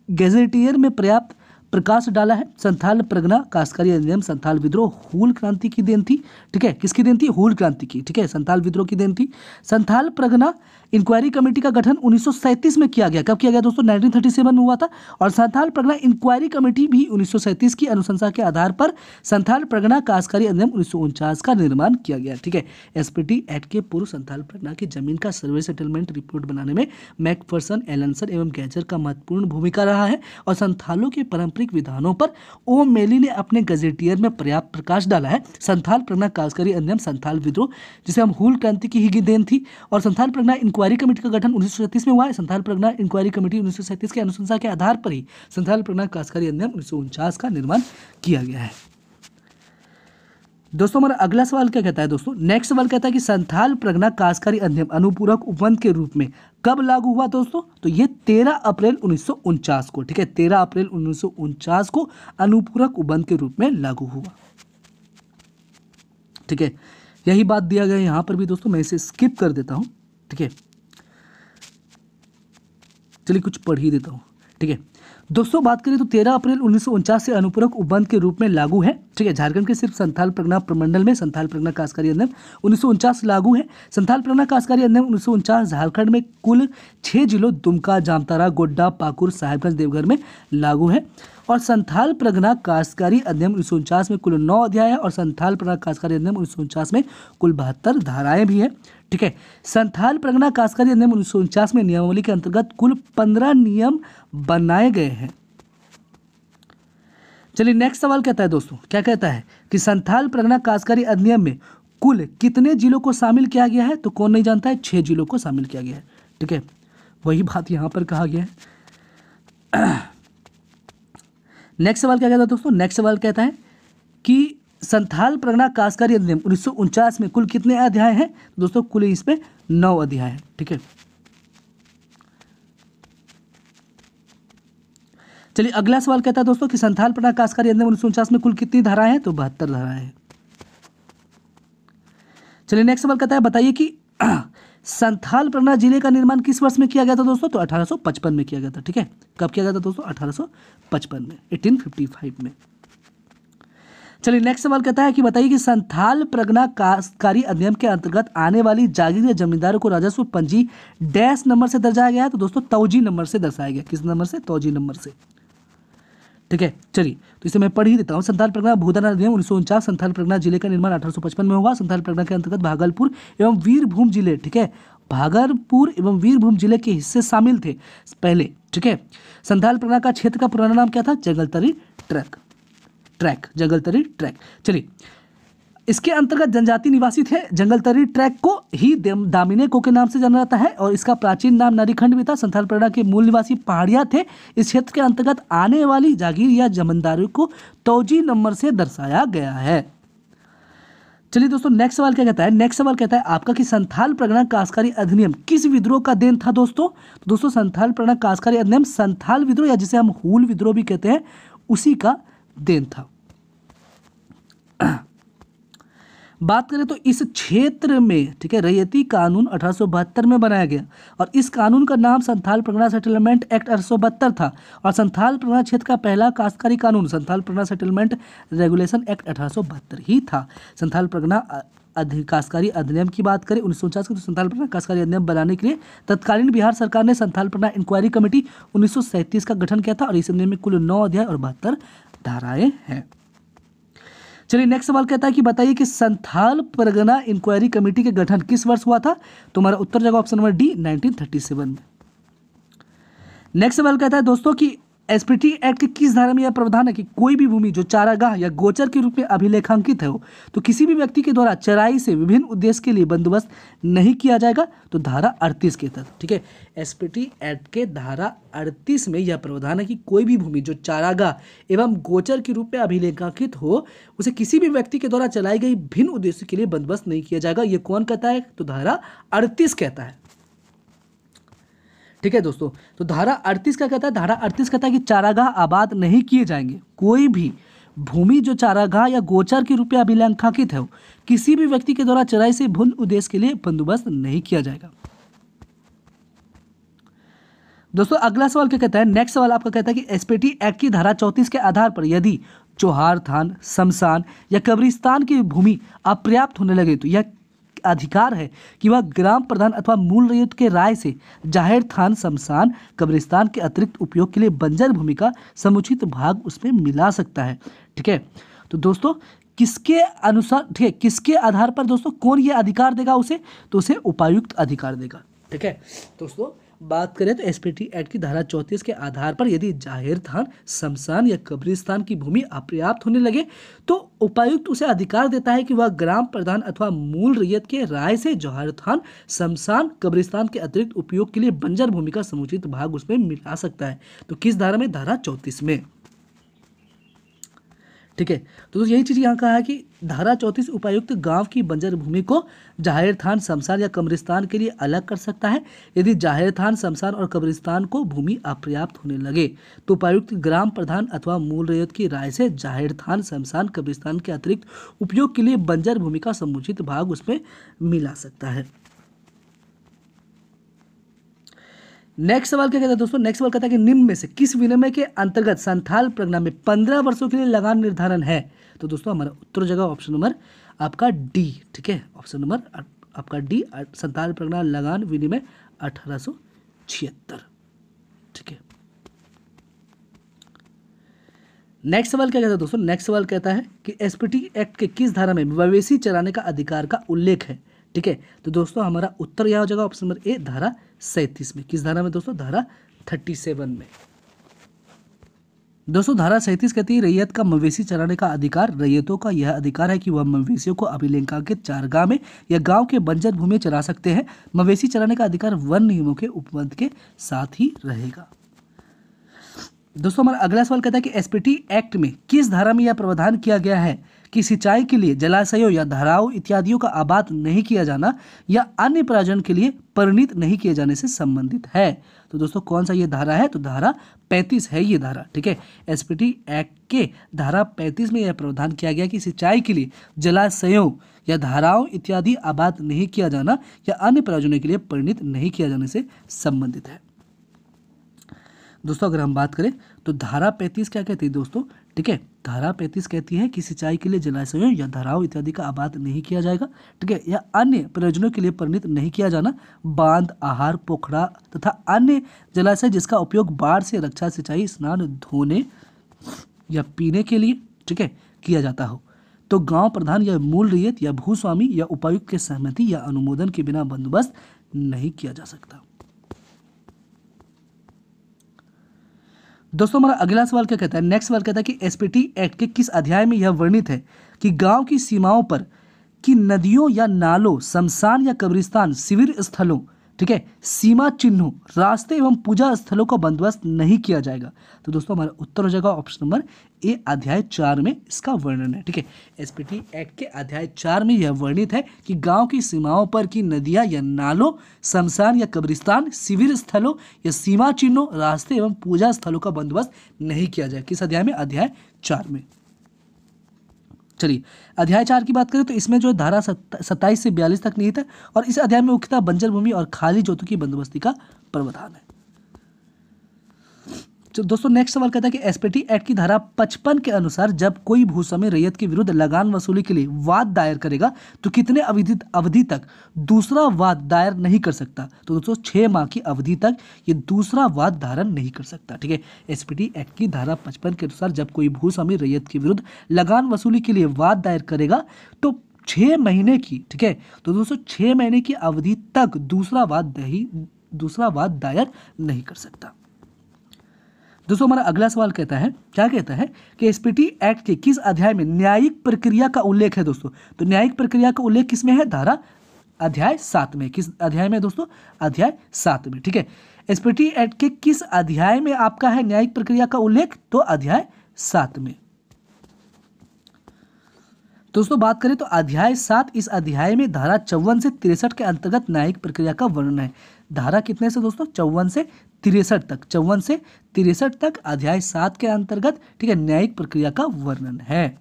गैजेटियर में पर्याप्त प्रकाश डाला है। संथाल परगना काश्तकारी अधिनियम संथाल विद्रोह हूल क्रांति की देन थी। ठीक है, किसकी देन थी? हूल क्रांति की। ठीक है, संथाल विद्रोह की देन थी। संथाल परगना इंक्वायरी कमेटी का गठन 1937 में किया गया। कब किया गया दोस्तों? 1937 में हुआ था। और संथाल परगना इंक्वायरी कमेटी भी 1937 की अनुशंसा के आधार पर संथाल परगना काश्तकारी अधिनियम 1949 का निर्माण किया गया। ठीक है, एसपीटी एक्ट के पूर्व संथाल परगना की जमीन का सर्वे सेटलमेंट रिपोर्ट बनाने में मैकफरसन, एलनसन एवं गैजर का महत्वपूर्ण भूमिका रहा है। और संथालों के पारंपरिक विधानों पर ओ मेली ने अपने गजेटियर में पर्याप्त प्रकाश डाला है। संथाल परगना काश्तकारी अधिनियम संथाल विद्रोह, जिसे हम हूल क्रांति की ही देन थी। और संथाल परगना इंक्वायरी कमेटी का गठन 1937 में हुआ है। संथाल परगना इंक्वायरी कमेटी 1937 के अनुशंसा के आधार पर ही संथाल परगना काश्तकारी अधिनियम 1949 का निर्माण किया गया है। दोस्तों हमारा अगला सवाल क्या कहता है दोस्तों? नेक्स्ट सवाल कहता है कि संथाल परगना काश्तकारी अधिनियम अनुपूरक उपबंध के रूप में कब लागू हुआ दोस्तों? तो ये 13 अप्रैल 1949 को। ठीक है, 13 अप्रैल 1949 को अनुपूरक उपबंध के रूप में लागू हुआ। ठीक है, यही बात दिया गया है यहाँ पर भी दोस्तों, मैं इसे स्किप कर देता हूँ। ठीक है, चलिए कुछ पढ़ ही देता हूँ। ठीक है दोस्तों, बात करें तो 13 अप्रैल 1949 से अनुपूरक उपबंध के रूप में लागू है। ठीक है, झारखंड के सिर्फ संथाल परगना प्रमंडल में संथाल परगना काश्तकारी अधिनियम 1949 लागू है। संथाल परगना काश्तकारी अधिनियम 1949 झारखंड में कुल 6 जिलों दुमका, जामताड़ा, गोड्डा, पाकुड़, साहिबगंज, देवघर में लागू है। और संथाल परगना काश्तकारी अधिनियम 1949 में कुल 9 अध्याय है और संथाल परगना काश्तकारी अधिनियम 1949 में कुल 72 धाराएं भी हैं। ठीक है, संथाल परगना काश्तकारी अधिनियम 1949 में नियमावली के अंतर्गत कुल 15 नियम बनाए गए हैं। चलिए नेक्स्ट सवाल कहता है दोस्तों, क्या कहता है कि संथाल परगना काश्तकारी अधिनियम में कुल कितने जिलों को शामिल किया गया है? तो कौन नहीं जानता है? 6 जिलों को शामिल किया गया है। ठीक है, वही बात यहां पर कहा गया है। नेक्स्ट सवाल क्या कहता है दोस्तों? नेक्स्ट सवाल कहता है कि संथाल परगना काश्तकारी अधिनियम 1949 में कुल कितने अध्याय हैं? दोस्तों कुल इसमें 9 अध्याय हैं। ठीक है, चलिए अगला सवाल कहता है दोस्तों कि संथाल परगना काश्तकारी अधिनियम 1949 में कुल कितनी धाराएं हैं? तो 72 धाराएं हैं। चलिए नेक्स्ट सवाल कहता है बताइए कि संथाल परगना जिले का निर्माण किस वर्ष में किया गया था दोस्तों? तो 1855 में किया गया था। ठीक है, कब किया गया था दोस्तों? 1855 में, 1855 में। चलिए नेक्स्ट सवाल कहता है कि बताइए कि संथाल परगना काश्तकारी अधिनियम के अंतर्गत आने वाली जागीर या जमींदारों को राजस्व पंजी डैश नंबर से दर्शाया गया है? तो दोस्तों तौजी नंबर से दर्शाया गया। किस नंबर से? तौजी नंबर से। ठीक है, चलिए तो इसे मैं पढ़ ही देता हूँ। संथाल परगना भूदान अधिनियम 1949 संथाल परगना जिले का निर्माण 1855 में हुआ। संथाल परगना के अंतर्गत भागलपुर एवं वीरभूम जिले, ठीक है, भागलपुर एवं वीरभूम जिले के हिस्से शामिल थे पहले। ठीक है, संथाल परगना का क्षेत्र का पुराना नाम क्या था? जगलतरी ट्रैक, जगलतरी ट्रैक। चलिए इसके अंतर्गत जनजाति निवासी थे। जंगलतरी ट्रैक को ही दामिने को के नाम से जाना जाता है और इसका प्राचीन नाम नरीखंड भी था। संथाल परगना के मूल निवासी पहाड़िया थे। इस क्षेत्र के अंतर्गत आने वाली जागीर या जमींदारी को तौजी नंबर से दर्शाया गया है। चलिए दोस्तों, नेक्स्ट सवाल क्या कहता है? नेक्स्ट सवाल कहता है आपका कि संथाल परगना काश्तकारी अधिनियम किस विद्रोह का देन था दोस्तों? तो दोस्तों, संथाल परगना काश्तकारी अधिनियम संथाल विद्रोह या जिसे हम हूल विद्रोह भी कहते हैं, उसी का देन था। बात करें तो इस क्षेत्र में, ठीक है, रैयती कानून 1872 में बनाया गया और इस कानून का नाम संथाल परगना सेटलमेंट एक्ट 1872 था और संथाल परगना क्षेत्र का पहला काश्तकारी कानून Santhal Pargana settlement regulation act 1872 ही था। संथाल परगना काश्तकारी अधिनियम की बात करें 1949 की, तो संथाल परगना काश्तकारी अधिनियम बनाने के लिए तत्कालीन बिहार सरकार ने संथाल परगना इंक्वायरी कमेटी 1937 का गठन किया था और इस अधिनियम में कुल 9 अध्याय और 72 धाराएं हैं। चलिए, नेक्स्ट सवाल कहता है कि बताइए कि संथाल परगना इंक्वायरी कमेटी के गठन किस वर्ष हुआ था? तो हमारा उत्तर जाएगा ऑप्शन नंबर डी, 1937 में। नेक्स्ट सवाल कहता है दोस्तों कि एसपीटी एक्ट की किस धारा में यह प्रावधान है कि कोई भी भूमि जो चारागाह या गोचर के रूप में अभिलेखांकित है हो तो किसी भी व्यक्ति के द्वारा चराई से विभिन्न उद्देश्य के लिए बंदोबस्त नहीं किया जाएगा? तो धारा 38 के तहत, ठीक है, एसपीटी एक्ट के धारा 38 में यह प्रावधान है कि कोई भी भूमि जो चारागाह एवं गोचर के रूप में अभिलेखांकित हो उसे किसी भी व्यक्ति के द्वारा चलाई गई भिन्न उद्देश्य के लिए बंदोबस्त नहीं किया जाएगा। ये कौन कहता है? तो धारा 38 कहता है। ठीक है दोस्तों, तो धारा 38 क्या कहता है? धारा 38 कहता है कि चारागाह आबाद नहीं किए जाएंगे। कोई भी भूमि जो चारागाह या गोचर के रूप में अभिलेखांकित है किसी भी व्यक्ति के द्वारा चराई से भिन्न उद्देश्य के लिए बंदोबस्त नहीं किया जाएगा। दोस्तों, अगला सवाल क्या कहता है? नेक्स्ट सवाल आपका कहता है कि एसपीटी एक्ट की धारा 34 के आधार पर यदि चौहार थान, शमशान या कब्रिस्तान की भूमि अपर्याप्त होने लगे तो यह अधिकार है कि वह ग्राम प्रधान अथवा मूल रैयत के राय से जाहिर थान, शमशान, कब्रिस्तान के अतिरिक्त उपयोग के लिए बंजर भूमि का समुचित भाग उसमें मिला सकता है। ठीक है, तो दोस्तों किसके अनुसार, ठीक है, किसके आधार पर दोस्तों कौन ये अधिकार देगा उसे? तो उसे उपायुक्त अधिकार देगा। ठीक है दोस्तों, बात करें तो एसपीटी एक्ट की धारा 34 के आधार पर यदि जाहिर थान, शमशान या कब्रिस्तान की भूमि अपर्याप्त होने लगे तो उपायुक्त उसे अधिकार देता है कि वह ग्राम प्रधान अथवा मूल रैयत के राय से जाहिर थान, शमशान, कब्रिस्तान के अतिरिक्त उपयोग के लिए बंजर भूमि का समुचित भाग उसमें मिला सकता है। तो किस धारा में? धारा 34 में। ठीक है, तो यही चीज़ यहाँ कहा है कि धारा 34 उपायुक्त गांव की बंजर भूमि को जाहिर थान, शमशान या कब्रिस्तान के लिए अलग कर सकता है। यदि जाहिर थान, शमशान और कब्रिस्तान को भूमि अपर्याप्त होने लगे तो उपायुक्त ग्राम प्रधान अथवा मूल रैयत की राय से जाहिर थान, शमशान, कब्रिस्तान के अतिरिक्त उपयोग के लिए बंजर भूमि का समुचित भाग उसमें मिला सकता है। नेक्स्ट सवाल क्या कहता है दोस्तों? नेक्स्ट सवाल कहता है कि निम्न में से किस विनिमय के अंतर्गत संथाल परगना में 15 वर्षों के लिए लगान निर्धारण है? तो दोस्तों हमारा उत्तर जगह ऑप्शन नंबर आपका डी। ठीक है, ऑप्शन नंबर आपका डी, संथाल परगना लगान विनिमय 1876। ठीक है, नेक्स्ट सवाल क्या कहता है दोस्तों? नेक्स्ट सवाल कहता है कि एसपीटी एक्ट के किस धारा में मवेशी चराने का अधिकार का उल्लेख है? ठीक है, तो दोस्तों हमारा उत्तर यह हो जाएगा ऑप्शन नंबर ए, धारा 37 में। किस धारा में दोस्तों? धारा 37 में। दोस्तों धारा 37 कहती है रैयत का मवेशी चराने का अधिकार। रैयतों का यह अधिकार है कि वह मवेशियों को अभिलेखांकित चारगाह में या गांव के बंजर भूमि में चरा सकते हैं। मवेशी चराने का अधिकार वन नियमों के उपबंध के साथ ही रहेगा। दोस्तों हमारा अगला सवाल कहता है कि एसपीटी एक्ट में किस धारा में यह प्रावधान किया गया है कि सिंचाई के लिए जलाशयों या धाराओं इत्यादियों का आबाद नहीं किया जाना या अन्य प्रयोजन के लिए परिणित नहीं किए जाने से संबंधित है? तो दोस्तों कौन सा ये धारा है? तो धारा 35 है ये धारा। ठीक है, एसपीटी एक्ट के धारा 35 में यह प्रावधान किया गया कि सिंचाई के लिए जलाशयों या धाराओं इत्यादि आबाद नहीं किया जाना या अन्य प्रयोजनों के लिए परिणित नहीं किया जाने से संबंधित है। दोस्तों अगर हम बात करें तो धारा 35 क्या कहती है दोस्तों? ठीक है, धारा 35 कहती है कि सिंचाई के लिए जलाशयों या धाराओं इत्यादि का आबाद नहीं किया जाएगा। ठीक है, या अन्य प्रयोजनों के लिए परिणित नहीं किया जाना। बांध, आहार, पोखरा तथा अन्य जलाशय जिसका उपयोग बाढ़ से रक्षा, सिंचाई, स्नान, धोने या पीने के लिए, ठीक है, किया जाता हो तो गांव प्रधान या मूल रैयत या भूस्वामी या उपायुक्त के सहमति या अनुमोदन के बिना बंदोबस्त नहीं किया जा सकता। दोस्तों हमारा अगला सवाल क्या कहता है, नेक्स्ट सवाल कहता है कि एसपीटी एक्ट के किस अध्याय में यह वर्णित है कि गांव की सीमाओं पर कि नदियों या नालों, शमशान या कब्रिस्तान, शिविर स्थलों, ठीक है, सीमा चिन्हों, रास्ते एवं पूजा स्थलों का बंदोबस्त नहीं किया जाएगा। तो दोस्तों हमारा उत्तर हो जाएगा ऑप्शन नंबर ए, अध्याय 4 में इसका वर्णन है। ठीक है, एसपीटी एक्ट के अध्याय 4 में यह वर्णित है कि गांव की सीमाओं पर की नदियां या नालों, शमशान या कब्रिस्तान, शिविर स्थलों या सीमा चिन्हों, रास्ते एवं पूजा स्थलों का बंदोबस्त नहीं किया जाए। किस अध्याय में? अध्याय 4 में। चलिए अध्याय 4 की बात करें तो इसमें जो है धारा 27 से 42 तक निहित है और इस अध्याय में मुख्यतः बंजर भूमि और खाली जोतों की बंदोबस्ती का प्रावधान है। तो दोस्तों नेक्स्ट सवाल कहता है कि एसपीटी एक्ट की धारा 55 के अनुसार जब कोई भूस्वामी रैयत के विरुद्ध लगान वसूली के लिए वाद दायर करेगा तो कितने अवधि तक दूसरा वाद दायर नहीं कर सकता? तो दोस्तों 6 माह की अवधि तक ये दूसरा वाद धारण नहीं कर सकता। ठीक है, एसपीटी एक्ट की धारा 55 के अनुसार जब कोई भूस्वामी रैयत के विरुद्ध लगान वसूली के लिए वाद दायर करेगा तो 6 महीने की, ठीक है, तो दोस्तों 6 महीने की अवधि तक दूसरा वाद दायर नहीं कर सकता। दोस्तों हमारा अगला सवाल कहता है, क्या कहता है कि एसपीटी एक्ट के किस अध्याय में न्यायिक प्रक्रिया का उल्लेख है? दोस्तों तो न्यायिक प्रक्रिया का उल्लेख किस में है? धारा अध्याय 7 में। किस अध्याय में दोस्तों? अध्याय 7 में। ठीक है, एसपीटी एक्ट के किस अध्याय में आपका है न्यायिक प्रक्रिया का उल्लेख? तो अध्याय 7 में। दोस्तों बात करें तो अध्याय 7, इस अध्याय में धारा 54 से 63 के अंतर्गत न्यायिक प्रक्रिया का वर्णन है। धारा कितने से दोस्तों? 54 से 63 तक, 54 से 63 तक अध्याय 7 के अंतर्गत, ठीक है, न्यायिक प्रक्रिया का वर्णन है।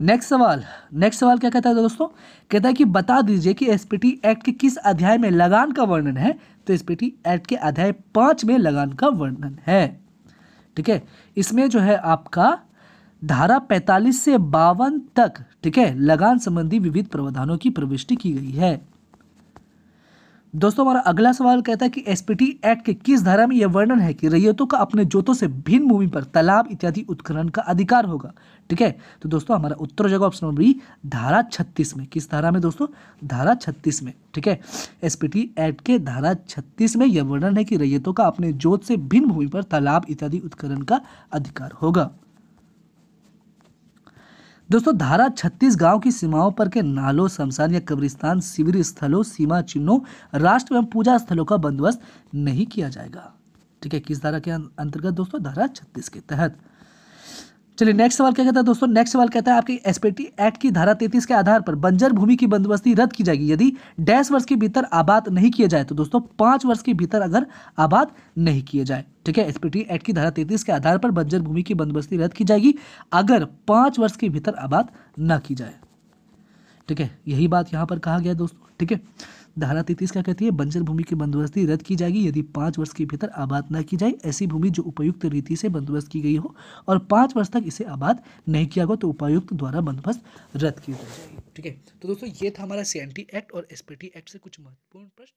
नेक्स्ट सवाल क्या कहता है दोस्तों? कहता है कि बता दीजिए कि एसपीटी एक्ट के किस अध्याय में लगान का वर्णन है? तो एसपीटी एक्ट के अध्याय 5 में लगान का वर्णन है। ठीक है, इसमें जो है आपका धारा 45 से 52 तक, ठीक है, लगान संबंधी विविध प्रावधानों की प्रविष्टि की गई है। दोस्तों हमारा अगला सवाल कहता है कि एसपीटी एक्ट के किस धारा में यह वर्णन है कि रैयतों का अपने जोतों से भिन्न भूमि पर तालाब इत्यादि उत्खनन का अधिकार होगा? ठीक है, तो दोस्तों हमारा उत्तर हो जाएगा ऑप्शन नंबर बी, धारा 36 में। किस धारा में दोस्तों? धारा 36 में। ठीक है, एसपीटी एक्ट के धारा 36 में यह वर्णन है कि रैयतों का अपने जोत से भिन्न भूमि पर तालाब इत्यादि उत्खनन का अधिकार होगा। दोस्तों धारा 36 गांव की सीमाओं पर के नालों, शमशान या कब्रिस्तान, शिविर स्थलों, सीमा चिन्हों, राष्ट्र एवं पूजा स्थलों का बंदोबस्त नहीं किया जाएगा। ठीक है, किस धारा के अंतर्गत दोस्तों? धारा 36 के तहत। चलिए नेक्स्ट सवाल क्या कहता है दोस्तों? नेक्स्ट सवाल कहता है आपके एसपीटी एक्ट की धारा 33 के आधार पर बंजर भूमि की बंदोबस्ती रद्द की जाएगी यदि डैश वर्ष के भीतर आबाद नहीं किए जाए। तो दोस्तों 5 वर्ष के भीतर अगर आबाद नहीं किए जाए। ठीक है, एसपीटी एक्ट की धारा 33 के आधार पर बंजर भूमि की बंदोबस्ती रद्द की जाएगी अगर 5 वर्ष के भीतर आबाद न की जाए। ठीक है, यही बात यहाँ पर कहा गया है दोस्तों। ठीक है, धारा 33 क्या कहती है? बंजर भूमि की बंदोबस्ती रद्द की जाएगी यदि 5 वर्ष के भीतर आबाद न की जाए ऐसी भूमि जो उपयुक्त रीति से बंदोबस्त की गई हो और 5 वर्ष तक इसे आबाद नहीं किया गया तो उपायुक्त द्वारा बंदोबस्त रद्द की जाएगी। ठीक है, तो दोस्तों ये था हमारा सीएनटी एक्ट और एसपीटी एक्ट से कुछ महत्वपूर्ण प्रश्न।